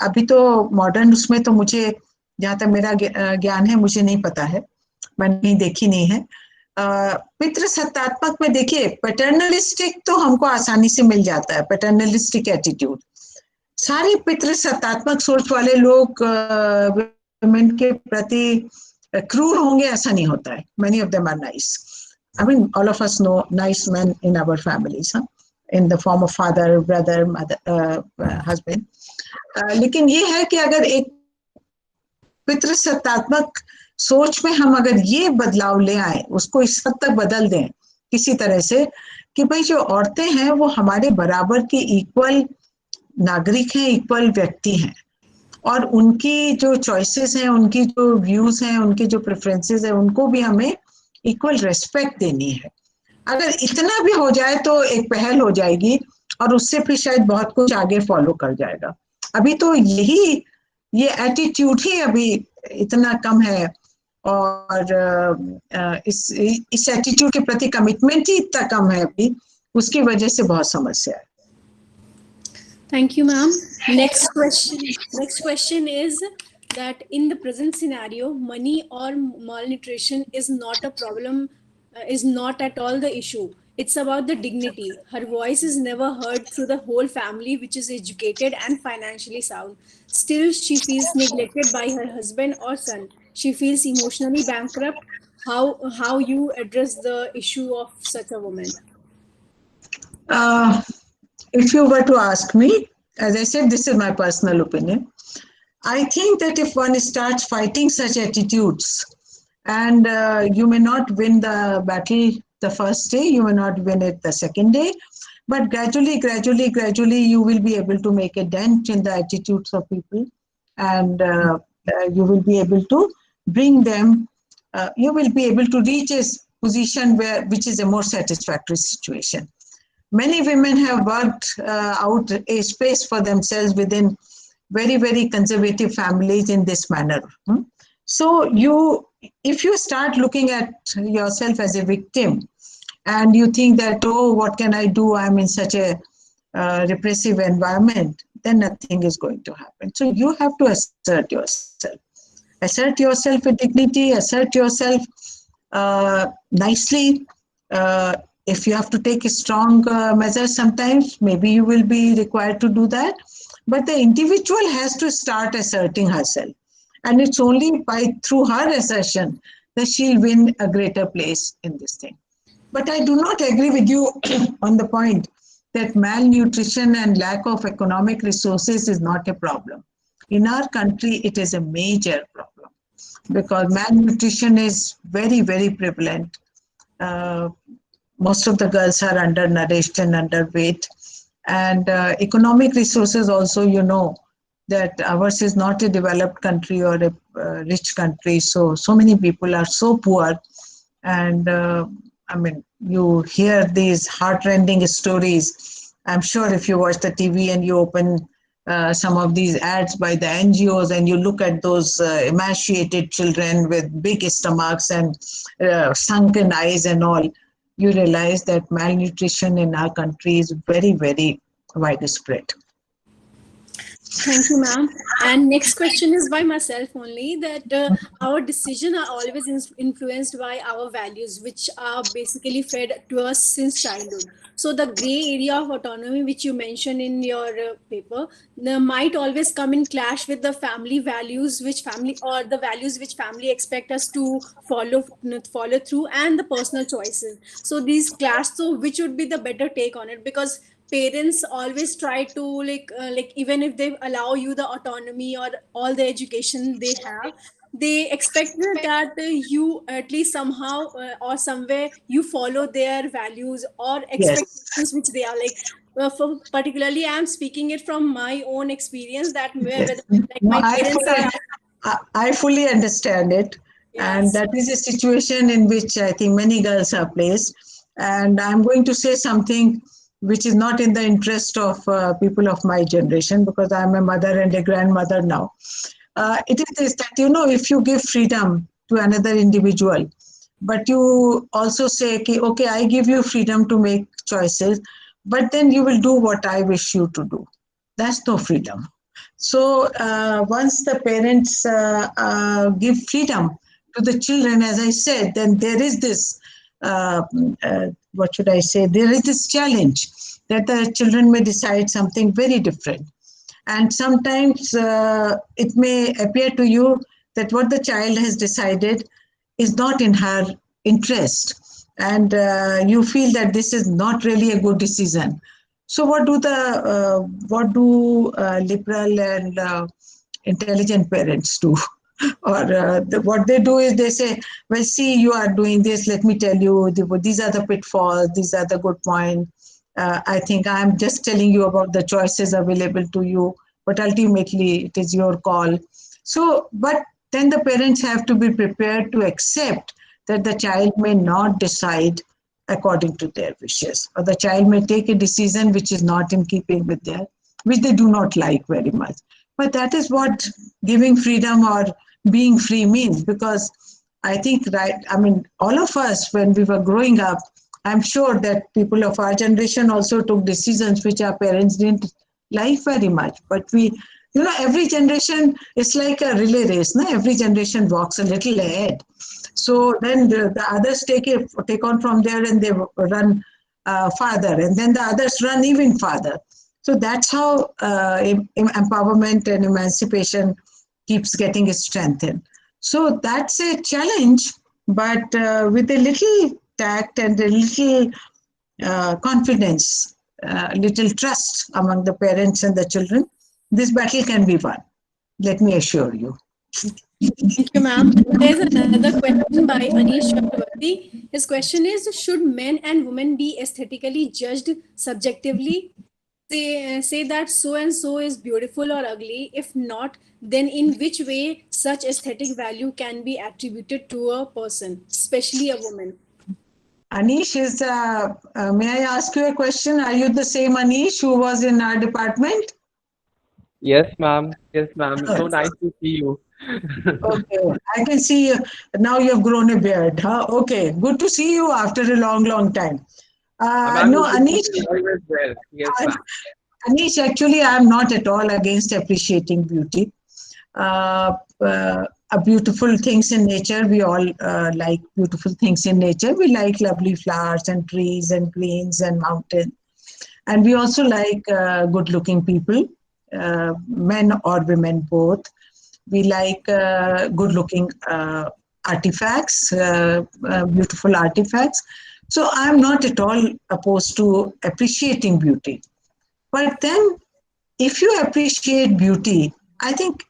अभी तो मॉडर्न उसमें तो मुझे, जहाँ तक मेरा ज्ञान है, मुझे नहीं पता है, मैंने देखी नहीं है। पितृ सत्तात्मक में देखिए, पैटर्नलिस्टिक तो हमको आसानी से मिल जाता है, पैटर्नलिस्टिक एटीट्यूड। सारे पितृ सत्तात्मक सोच वाले लोग वुमेन के प्रति क्रूर होंगे ऐसा नहीं होता है। Many of them are nice. I mean, all of us know nice men in our families, in the form of father, brother, mother, husband. लेकिन ये है कि अगर एक पितृ सत्तात्मक सोच में हम अगर ये बदलाव ले आए, उसको इस हद तक बदल दें किसी तरह से कि भाई जो औरतें हैं वो हमारे बराबर की इक्वल नागरिक हैं, इक्वल व्यक्ति हैं, और उनकी जो चॉइसेस हैं, उनकी जो व्यूज हैं, उनके जो प्रेफरेंसेस हैं, उनको भी हमें इक्वल रेस्पेक्ट देनी है। अगर इतना भी हो जाए तो एक पहल हो जाएगी और उससे फिर शायद बहुत कुछ आगे फॉलो कर जाएगा। अभी तो ये एटीट्यूड ही अभी इतना कम है, और इस एटीट्यूड के प्रति कमिटमेंट ही इतना कम है अभी, उसकी वजह से बहुत समस्या है। Thank you, ma'am. Next question is that in the present scenario, money or malnutrition is not a problem, is not at all the issue. It's about the dignity. Her voice is never heard through the whole family, which is educated and financially sound. Still, she feels neglected by her husband or son. She feels emotionally bankrupt. How you address the issue of such a woman? If you were to ask me, as I said, this is my personal opinion. I think that if one starts fighting such attitudes, and you may not win the battle the first day, you may not win it the second day, but gradually, you will be able to make a dent in the attitudes of people, and you will be able to bring them, you will be able to reach a position which is a more satisfactory situation. Many women have worked out a space for themselves within very, very conservative families in this manner. So if you start looking at yourself as a victim and you think that, oh, what can I do? I'm in such a repressive environment, then nothing is going to happen. So you have to assert yourself. Assert yourself with dignity, assert yourself nicely. If you have to take a strong measure sometimes, maybe you will be required to do that. But the individual has to start asserting herself. And it's only through her assertion that she'll win a greater place in this thing. But I do not agree with you on the point that malnutrition and lack of economic resources is not a problem. In our country, it is a major problem because malnutrition is very, very prevalent. Most of the girls are undernourished and underweight. And economic resources also, you know, that ours is not a developed country or a rich country. So many people are so poor. And I mean, you hear these heartrending stories. I'm sure if you watch the TV and you open some of these ads by the NGOs and you look at those emaciated children with big stomachs and sunken eyes and all, you realize that malnutrition in our country is very, very widespread. Thank you, ma'am. And next question is by myself only, that our decisions are always influenced by our values, which are basically fed to us since childhood. So the gray area of autonomy, which you mentioned in your paper, might always come in clash with the family values, which family or the values which family expect us to follow through, and the personal choices. So these clash. So which would be the better take on it? Because parents always try to like even if they allow you the autonomy or all the education they have, they expect that you at least somehow or somewhere you follow their values or Yes. expectations which they are like for particularly I'm speaking it from my own experience that whether Yes. like No, my parents are I fully understand it. And yes. that is a situation in which I think many girls are placed. And I'm going to say something which is not in the interest of people of my generation, because I'm a mother and a grandmother now. It is this, that, you know, if you give freedom to another individual, but you also say, okay, I give you freedom to make choices, but then you will do what I wish you to do. That's no freedom. So once the parents give freedom to the children, as I said, then there is this, what should I say, there is this challenge that the children may decide something very different. And sometimes it may appear to you that what the child has decided is not in her interest. And you feel that this is not really a good decision. So what do liberal and intelligent parents do? Or what they do is they say, well, see, you are doing this, let me tell you, these are the pitfalls, these are the good points. I think I'm just telling you about the choices available to you, but ultimately it is your call. So, but then the parents have to be prepared to accept that the child may not decide according to their wishes, or the child may take a decision which is not in keeping with their, which they do not like very much. But that is what giving freedom or being free means, because I think, right, I mean, all of us, when we were growing up, I'm sure that people of our generation also took decisions which our parents didn't like very much. But we, you know, every generation is like a relay race. No? Every generation walks a little ahead. So then the others take on from there, and they run farther. And then the others run even farther. So that's how empowerment and emancipation keeps getting strengthened. So that's a challenge, but with a little tact and a little confidence, little trust among the parents and the children, this battle can be won. Let me assure you. Thank you, ma'am. There's another question by Anish Chakravarti. His question is, should men and women be aesthetically judged subjectively? Say that so and so is beautiful or ugly. If not, then in which way such aesthetic value can be attributed to a person, especially a woman? Anish, may I ask you a question? Are you the same Anish who was in our department? Yes, ma'am. Yes, ma'am. So nice to see you. Okay, I can see you. Now you have grown a beard. Huh? Okay, good to see you after a long, long time. Ma'am, No, you Anish, always well. Yes, ma'am. Anish, actually, I'm not at all against appreciating beauty. Beautiful things in nature. We all like beautiful things in nature. We like lovely flowers and trees and greens and mountains. And we also like good-looking people, men or women both. We like good-looking artifacts, beautiful artifacts. So I'm not at all opposed to appreciating beauty. But then, if you appreciate beauty, I think,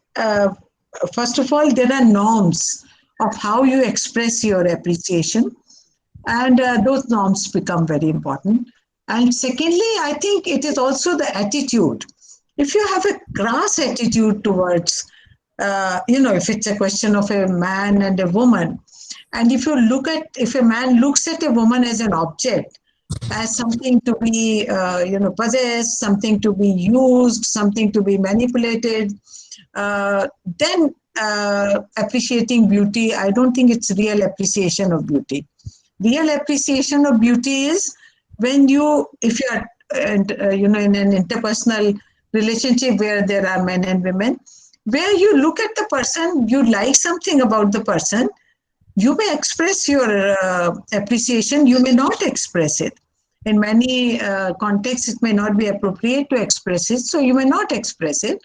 first of all, there are norms of how you express your appreciation, and those norms become very important. And secondly, I think it is also the attitude. If you have a crass attitude towards, if it's a question of a man and a woman, and if a man looks at a woman as an object, as something to be, possessed, something to be used, something to be manipulated, then appreciating beauty, I don't think it's real appreciation of beauty. Real appreciation of beauty is when if you are, in an interpersonal relationship where there are men and women, where you look at the person, you like something about the person, you may express your appreciation, you may not express it. in many contexts it may not be appropriate to express it, so you may not express it.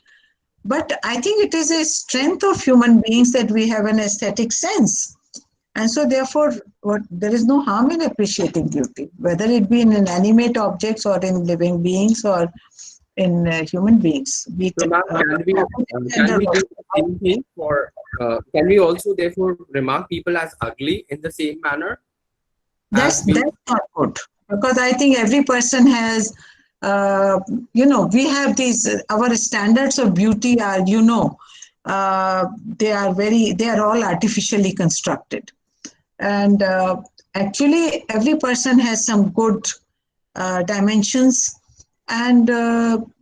But I think it is a strength of human beings that we have an aesthetic sense. And so therefore, there is no harm in appreciating beauty, whether it be in inanimate objects or in living beings or in human beings. So, ma'am, can we do the same thing for, can we also therefore remark people as ugly in the same manner? That's not good, because I think every person has, we have these, our standards of beauty are, they are all artificially constructed. And actually, every person has some good dimensions and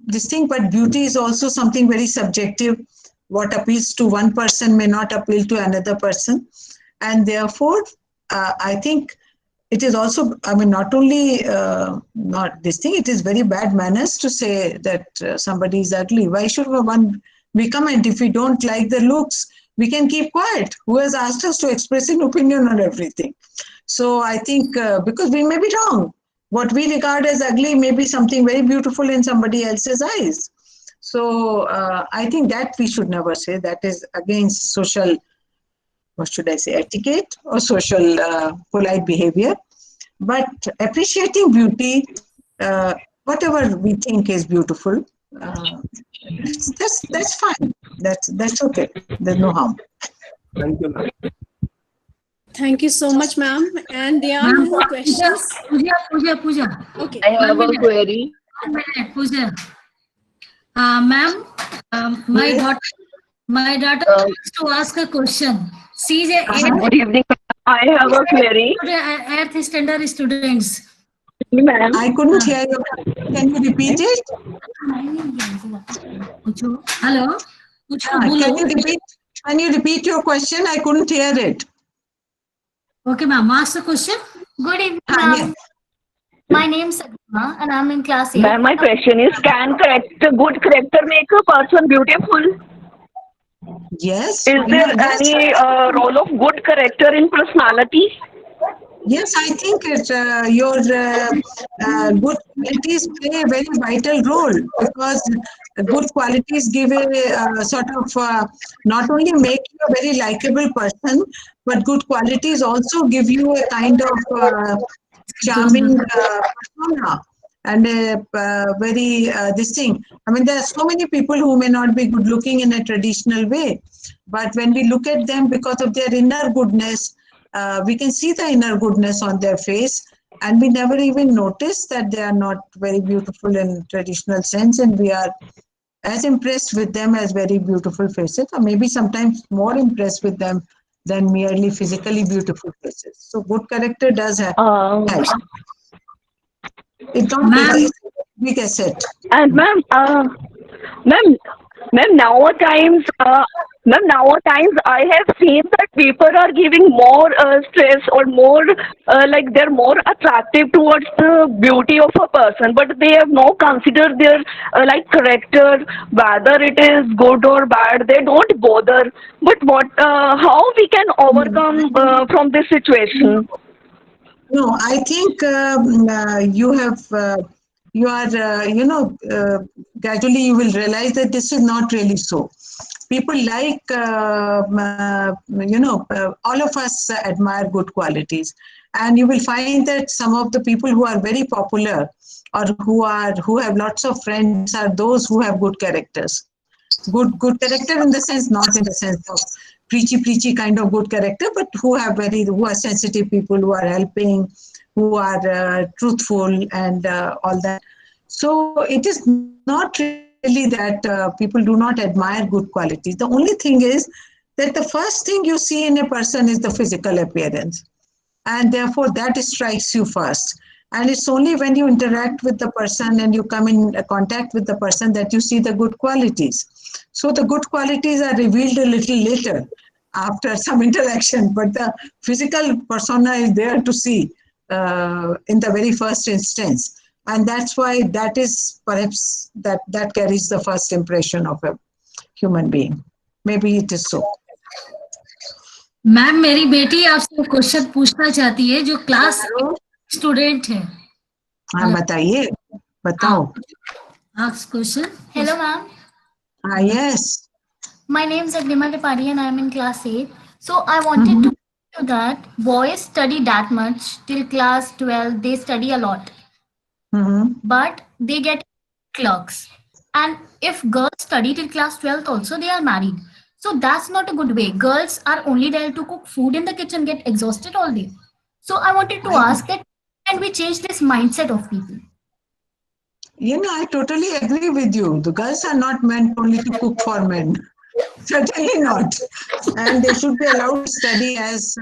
this thing, but beauty is also something very subjective. What appeals to one person may not appeal to another person. And therefore, I think it is also, not only not this thing, it is very bad manners to say that somebody is ugly. Why should one be comment? If we don't like the looks, we can keep quiet. Who has asked us to express an opinion on everything? So I think because we may be wrong. What we regard as ugly may be something very beautiful in somebody else's eyes. So I think that we should never say. That is against social, what should I say, etiquette or social polite behavior. But appreciating beauty, whatever we think is beautiful, that's fine. That's okay. There's no harm. Thank you, ma'am. Thank you so much, ma'am. And there are no more questions. Pooja. Okay. I have a query. 1 minute, Pooja. Ma'am, my daughter wants to ask a question. She's Good evening. I have a query. 8th standard students. Ma'am. I couldn't hear you. Can you repeat it? Hello? Can you repeat your question? I couldn't hear it. Okay, ma'am. Ask the question. Good evening, ma'am. My name is Adima and I'm in class 8. Ma'am, my question is, can good character make a person beautiful? Yes. Is there any role of good character in personality? Yes, I think your good qualities play a very vital role, because good qualities give a sort of not only make you a very likable person, but good qualities also give you a kind of charming persona and a very this thing. There are so many people who may not be good looking in a traditional way, but when we look at them because of their inner goodness, we can see the inner goodness on their face, and we never even notice that they are not very beautiful in traditional sense, and we are as impressed with them as very beautiful faces, or maybe sometimes more impressed with them than merely physically beautiful faces. So good character does have. It's not a big asset. And ma'am, nowadays I have seen that people are giving more stress or more like they're more attractive towards the beauty of a person, but they have no consider their like character, whether it is good or bad. They don't bother. But how we can overcome from this situation? No, I think gradually you will realize that this is not really so. People like, all of us admire good qualities. And you will find that some of the people who are very popular or who have lots of friends are those who have good characters. Good character in the sense, not in the sense of preachy kind of good character, but who are sensitive people, who are helping, who are truthful and all that. So it is not really that people do not admire good qualities. The only thing is that the first thing you see in a person is the physical appearance, and therefore that strikes you first. And it's only when you interact with the person and you come in contact with the person that you see the good qualities. So the good qualities are revealed a little later after some interaction, but the physical persona is there to see in the very first instance. And that's why that is perhaps that carries the first impression of a human being. Maybe it is so. Ma'am, मेरी बेटी आपसे question पूछना चाहती है, जो class student है. हाँ बताइए, बताओ. Ask question. Hello, ma'am. Yes. My name is Agnima Tripadi and I'm in class 8. So I wanted to tell you that boys study that much till class 12. They study a lot, but they get clerks. And if girls study till class 12th also, they are married. So that's not a good way. Girls are only there to cook food in the kitchen, get exhausted all day. So I wanted to ask that can we change this mindset of people? I totally agree with you. The girls are not meant only to cook for men. Certainly not. And they should be allowed to study as,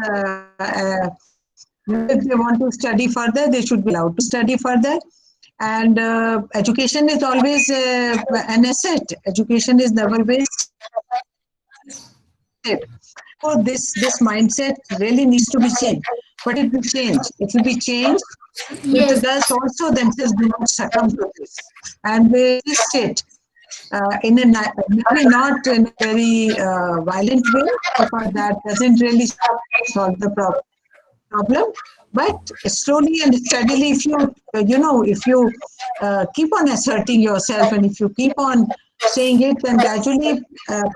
if they want to study further, they should be allowed to study further. And education is always an asset. Education is never wasted. So this mindset really needs to be changed. But it will change. It will be changed if the girls also themselves do not succumb to this. And they resist it in a maybe not in a very violent way, because that doesn't really solve the problem. But slowly and steadily, if you keep on asserting yourself, and if you keep on saying it, then gradually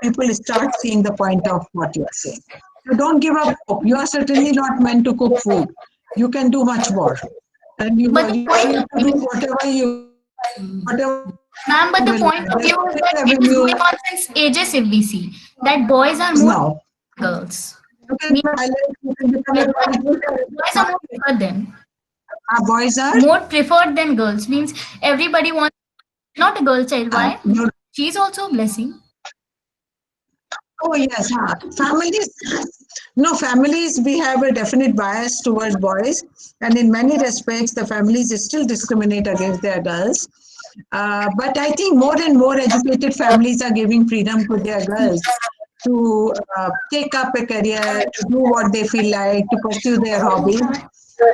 people start seeing the point of what you are saying. So don't give up hope. You are certainly not meant to cook food. You can do much more, and you can do whatever. Ma'am, but the point of view is that it is going on since ages if we see that boys are more girls. Boys are more preferred than. Boys are more preferred than girls. Means everybody wants not a girl child. Why? She's also a blessing. Oh yes, families, we have a definite bias towards boys, and in many respects the families still discriminate against their girls. But I think more and more educated families are giving freedom to their girls to take up a career, to do what they feel like, to pursue their hobbies.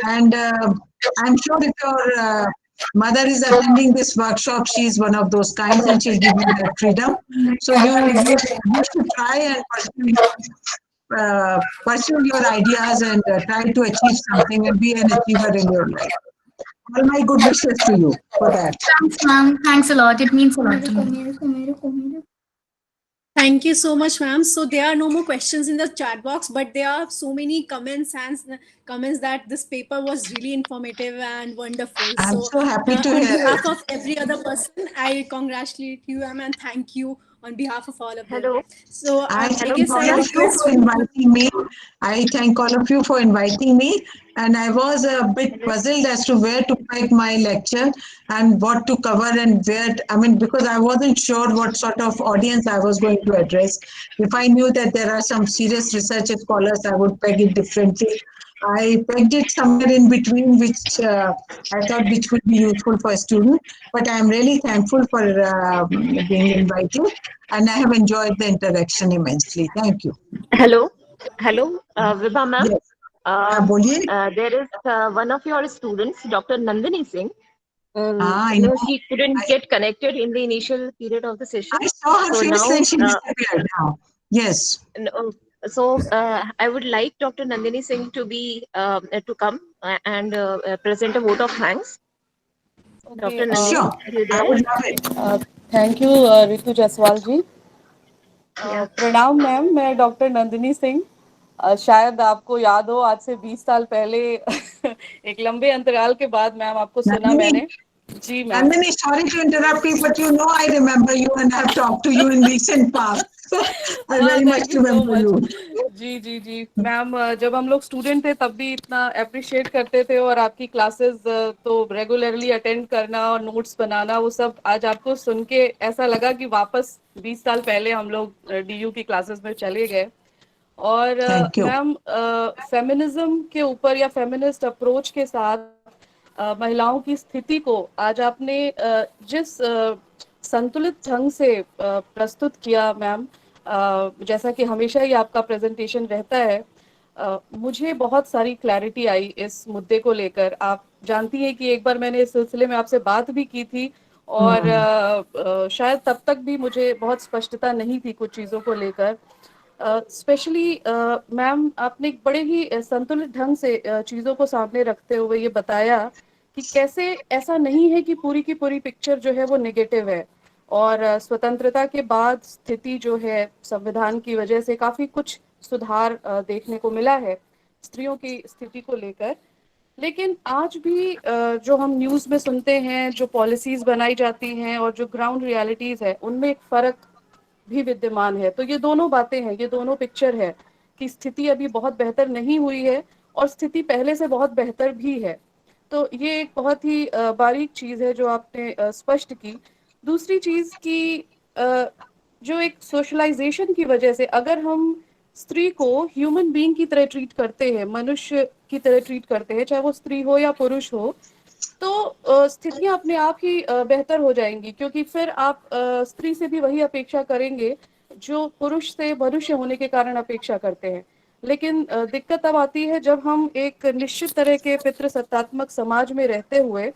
And I'm sure if your mother is attending this workshop, she is one of those kinds, and she'll give you that freedom. So you should try and pursue your ideas and try to achieve something and be an achiever in your life. All my good wishes to you for that. Thanks, ma'am. Thanks a lot. It means a lot to me. Thank you so much, ma'am. So there are no more questions in the chat box, but there are so many comments and comments that this paper was really informative and wonderful. I'm so happy to on hear behalf it. of every other person, I congratulate you, ma'am, and thank you on behalf of all of them. Hello. So I I thank guess all I of you request for inviting me. I thank all of you for inviting me, and I was a bit puzzled as to where to peg my lecture and what to cover and where. Because I wasn't sure what sort of audience I was going to address. If I knew that there are some serious research scholars, I would peg it differently. I pegged it somewhere in between, which I thought which would be useful for a student. But I am really thankful for being invited, and I have enjoyed the interaction immensely. Thank you. Hello. Vibha ma'am. Yes. There is one of your students, Dr. Nandini Singh. I know. She couldn't get connected in the initial period of the session. I saw her So face now, and she disappeared now. Yes. So I would like Dr. Nandini Singh to come and present a vote of thanks. Okay, Dr. Nandini, Sure. are you I there? would love it. Thank you Ritu Jaiswal ji. प्रणाम ma'am, मैं doctor Nandini Singh. शायद आपको याद हो, आज से 20 साल पहले एक लंबे अंतराल के बाद मैम आपको सुना मैंने। जी ma'am. Nandini, sorry to interrupt you, but I remember you and I have talked to you in recent past. I very much remember you. जी जी जी मैम, जब हम लोग स्टूडेंट थे तब भी इतना अप्रिशिएट करते थे, और आपकी क्लासेस तो रेगुलरली अटेंड करना और नोट्स बनाना, वो सब आज आपको सुन के ऐसा लगा कि वापस 20 साल पहले हम लोग डीयू की क्लासेस में चले गए। और मैम, फेमिनिज्म के ऊपर या फेमिनिस्ट अप्रोच के साथ महिलाओं की स्थिति को आज आपने जिस संतुलित ढंग से प्रस्तुत किया मैम, जैसा कि हमेशा ही आपका प्रेजेंटेशन रहता है, मुझे बहुत सारी क्लैरिटी आई इस मुद्दे को लेकर। आप जानती हैं कि एक बार मैंने इस सिलसिले में आपसे बात भी की थी, और शायद तब तक भी मुझे बहुत स्पष्टता नहीं थी कुछ चीज़ों को लेकर। स्पेशली मैम, आपने एक बड़े ही संतुलित ढंग से चीज़ों को सामने रखते हुए ये बताया कि कैसे ऐसा नहीं है कि पूरी की पूरी पिक्चर जो है वो नेगेटिव है, और स्वतंत्रता के बाद स्थिति जो है संविधान की वजह से काफी कुछ सुधार देखने को मिला है स्त्रियों की स्थिति को लेकर। लेकिन आज भी जो हम न्यूज़ में सुनते हैं, जो पॉलिसीज बनाई जाती हैं और जो ग्राउंड रियलिटीज है, उनमें एक फर्क भी विद्यमान है। तो ये दोनों बातें हैं, ये दोनों पिक्चर है कि स्थिति अभी बहुत बेहतर नहीं हुई है और स्थिति पहले से बहुत बेहतर भी है। तो ये एक बहुत ही बारीक चीज है जो आपने स्पष्ट की। दूसरी चीज की जो एक सोशलाइजेशन की वजह से अगर हम स्त्री को ह्यूमन बीइंग की तरह ट्रीट करते हैं, मनुष्य की तरह ट्रीट करते हैं, चाहे वो स्त्री हो या पुरुष हो, तो स्थितियां अपने आप ही बेहतर हो जाएंगी, क्योंकि फिर आप स्त्री से भी वही अपेक्षा करेंगे जो पुरुष से मनुष्य होने के कारण अपेक्षा करते हैं। लेकिन दिक्कत तब आती है जब हम एक निश्चित तरह के पितृसत्तात्मक समाज में रहते हुए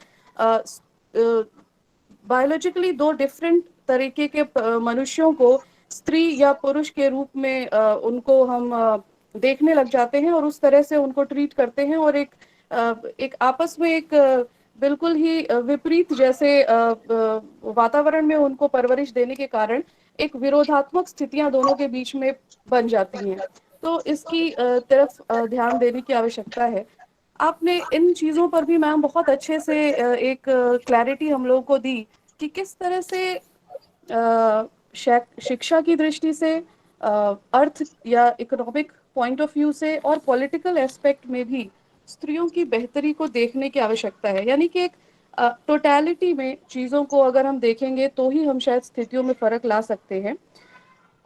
बायोलॉजिकली दो डिफरेंट तरीके के मनुष्यों को स्त्री या पुरुष के रूप में उनको हम देखने लग जाते हैं और उस तरह से उनको ट्रीट करते हैं, और एक आपस में एक बिल्कुल ही विपरीत जैसे वातावरण में उनको परवरिश देने के कारण एक विरोधात्मक स्थितियां दोनों के बीच में बन जाती हैं। तो इसकी तरफ ध्यान देने की आवश्यकता है। आपने इन चीजों पर भी मैम बहुत अच्छे से एक क्लैरिटी हम लोगों को दी कि किस तरह से शिक्षा की दृष्टि से, अर्थ या इकोनॉमिक पॉइंट ऑफ व्यू से और पॉलिटिकल एस्पेक्ट में भी स्त्रियों की बेहतरी को देखने की आवश्यकता है। यानी कि एक टोटलिटी में चीज़ों को अगर हम देखेंगे तो ही हम शायद स्थितियों में फर्क ला सकते हैं।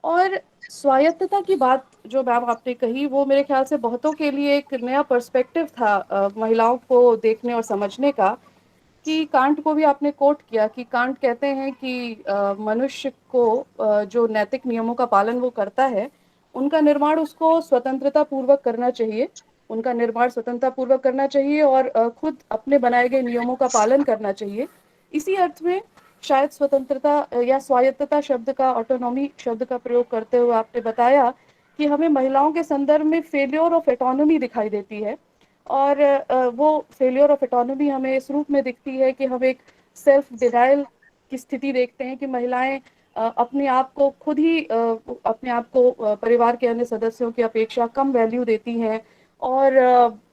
और स्वायत्तता की बात जो मैम आपने कही, वो मेरे ख्याल से बहुतों के लिए एक नया पर्सपेक्टिव था महिलाओं को देखने और समझने का, कि कांट को भी आपने कोट किया कि कांट कहते हैं कि मनुष्य को जो नैतिक नियमों का पालन वो करता है, उनका निर्माण उसको स्वतंत्रता पूर्वक करना चाहिए, उनका निर्माण स्वतंत्रता पूर्वक करना चाहिए और खुद अपने बनाए गए नियमों का पालन करना चाहिए। इसी अर्थ में शायद स्वतंत्रता या स्वायत्तता शब्द का, ऑटोनॉमी शब्द का प्रयोग करते हुए आपने बताया कि हमें महिलाओं के संदर्भ में फेलियर ऑफ ऑटोनॉमी दिखाई देती है, और वो फेलियर ऑफ ऑटोनॉमी हमें इस रूप में दिखती है कि हम एक सेल्फ डिनायल की स्थिति देखते हैं कि महिलाएं अपने आप को खुद ही अपने आप को परिवार के अन्य सदस्यों की अपेक्षा कम वैल्यू देती हैं और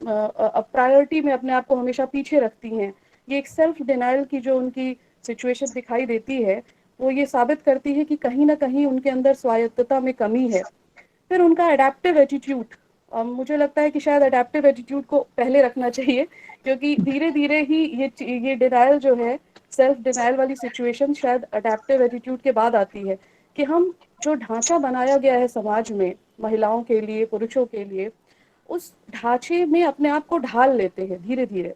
प्रायोरिटी में अपने आप को हमेशा पीछे रखती हैं। ये एक सेल्फ डिनायल की जो उनकी सिचुएशन दिखाई देती है, वो ये साबित करती है कि कहीं ना कहीं उनके अंदर स्वायत्तता में कमी है। फिर उनका अडेप्टिव एटीट्यूड, मुझे लगता है कि शायद अडेप्टिव एटीट्यूड को पहले रखना चाहिए, क्योंकि धीरे धीरे ही ये डिनायल जो है, सेल्फ डिनायल वाली सिचुएशन शायद अडेप्टिव एटीट्यूड के बाद आती है, कि हम जो ढांचा बनाया गया है समाज में महिलाओं के लिए, पुरुषों के लिए, उस ढांचे में अपने आप को ढाल लेते हैं धीरे धीरे,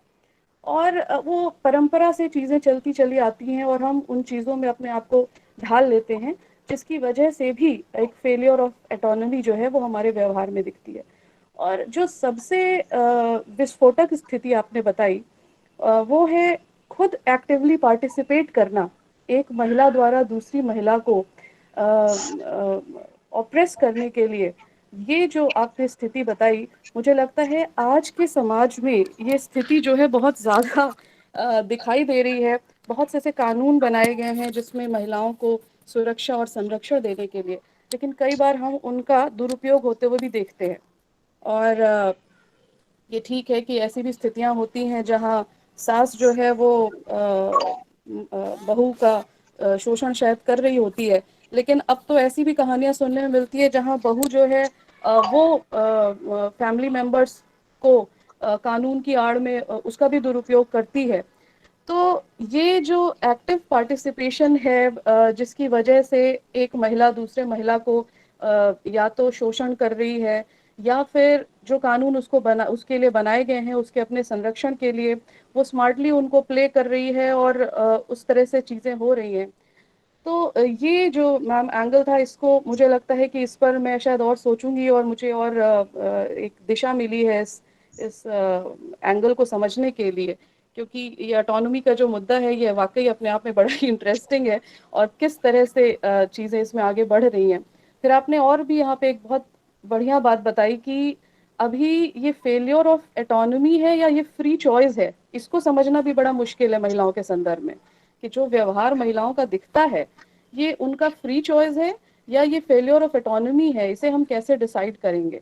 और वो परंपरा से चीज़ें चलती चली आती हैं और हम उन चीज़ों में अपने आप को ढाल लेते हैं, जिसकी वजह से भी एक फेलियर ऑफ ऑटोनॉमी जो है वो हमारे व्यवहार में दिखती है। और जो सबसे विस्फोटक स्थिति आपने बताई वो है खुद एक्टिवली पार्टिसिपेट करना, एक महिला द्वारा दूसरी महिला को ऑप्रेस करने के लिए। ये जो आपने स्थिति बताई, मुझे लगता है आज के समाज में ये स्थिति जो है बहुत ज़्यादा दिखाई दे रही है। बहुत से ऐसे कानून बनाए गए हैं जिसमें महिलाओं को सुरक्षा और संरक्षण देने के लिए, लेकिन कई बार हम उनका दुरुपयोग होते हुए भी देखते हैं। और ये ठीक है कि ऐसी भी स्थितियां होती हैं जहां सास जो है वो बहू का शोषण शायद कर रही होती है, लेकिन अब तो ऐसी भी कहानियां सुनने में मिलती है जहां बहू जो है वो फैमिली मेंबर्स को कानून की आड़ में उसका भी दुरुपयोग करती है। तो ये जो एक्टिव पार्टिसिपेशन है जिसकी वजह से एक महिला दूसरे महिला को या तो शोषण कर रही है, या फिर जो कानून उसके लिए बनाए गए हैं उसके अपने संरक्षण के लिए वो स्मार्टली उनको प्ले कर रही है और उस तरह से चीज़ें हो रही हैं। तो ये जो मैम एंगल था, इसको मुझे लगता है कि इस पर मैं शायद और सोचूंगी और मुझे और एक दिशा मिली है इस एंगल को समझने के लिए, क्योंकि ये ऑटोनॉमी का जो मुद्दा है ये वाकई अपने आप में बड़ा ही इंटरेस्टिंग है और किस तरह से चीज़ें इसमें आगे बढ़ रही हैं। फिर आपने और भी यहाँ पे एक बहुत बढ़िया बात बताई कि अभी ये फेलियर ऑफ एटोनॉमी है या ये फ्री चॉइस है, इसको समझना भी बड़ा मुश्किल है महिलाओं के संदर्भ में, कि जो व्यवहार महिलाओं का दिखता है ये उनका फ्री चॉइस है या ये फेलियर ऑफ एटोनॉमी है, इसे हम कैसे डिसाइड करेंगे।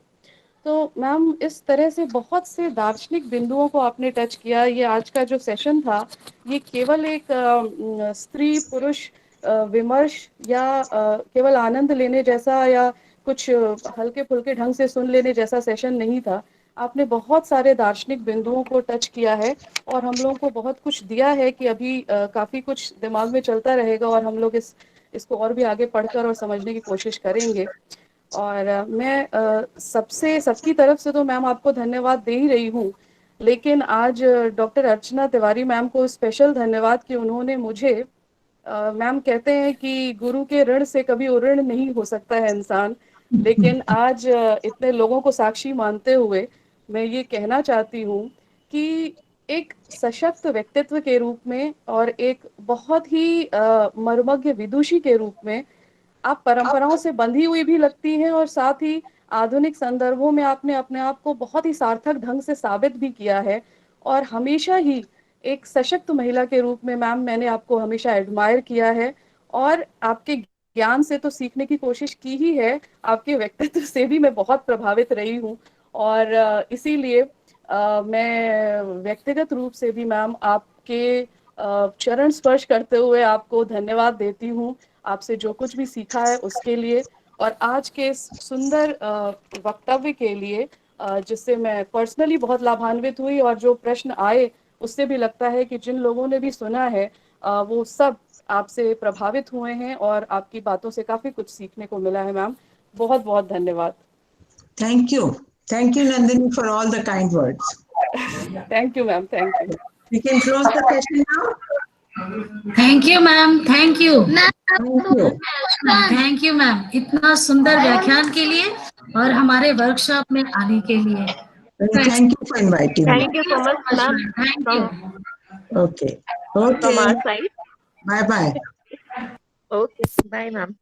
तो मैम इस तरह से बहुत से दार्शनिक बिंदुओं को आपने टच किया। ये आज का जो सेशन था ये केवल एक स्त्री पुरुष विमर्श या केवल आनंद लेने जैसा या कुछ हल्के फुल्के ढंग से सुन लेने जैसा सेशन नहीं था। आपने बहुत सारे दार्शनिक बिंदुओं को टच किया है और हम लोगों को बहुत कुछ दिया है कि अभी काफ़ी कुछ दिमाग में चलता रहेगा और हम लोग इसको और भी आगे पढ़कर और समझने की कोशिश करेंगे। और मैं सबकी तरफ से तो मैम आपको धन्यवाद दे ही रही हूँ, लेकिन आज डॉक्टर अर्चना तिवारी मैम को स्पेशल धन्यवाद कि उन्होंने मुझे मैम कहते हैं कि गुरु के ऋण से कभी उऋण नहीं हो सकता है इंसान, लेकिन आज इतने लोगों को साक्षी मानते हुए मैं ये कहना चाहती हूँ कि एक सशक्त व्यक्तित्व के रूप में और एक बहुत ही मर्मज्ञ विदुषी के रूप में आप परंपराओं से बंधी हुई भी लगती हैं और साथ ही आधुनिक संदर्भों में आपने अपने आप को बहुत ही सार्थक ढंग से साबित भी किया है। और हमेशा ही एक सशक्त महिला के रूप में मैम मैंने आपको हमेशा एडमायर किया है और आपके ज्ञान से तो सीखने की कोशिश की ही है, आपके व्यक्तित्व से भी मैं बहुत प्रभावित रही हूँ। और इसीलिए मैं व्यक्तिगत रूप से भी मैम आपके चरण स्पर्श करते हुए आपको धन्यवाद देती हूँ, आपसे जो कुछ भी सीखा है उसके लिए और आज के सुंदर वक्तव्य के लिए जिससे मैं पर्सनली बहुत लाभान्वित हुई और जो प्रश्न आए उससे भी लगता है कि जिन लोगों ने भी सुना है वो सब आपसे प्रभावित हुए हैं और आपकी बातों से काफी कुछ सीखने को मिला है मैम। बहुत बहुत धन्यवाद। Thank you Nandini for all the kind words. Thank you ma'am, thank you. We can close the session now. Thank you ma'am, thank you ma'am इतना सुंदर व्याख्यान के लिए और हमारे वर्कशॉप में आने के लिए। Thank you for inviting me. Thank you so much, ma'am. Thank you. Okay From our side. Bye bye. Okay, bye, ma'am.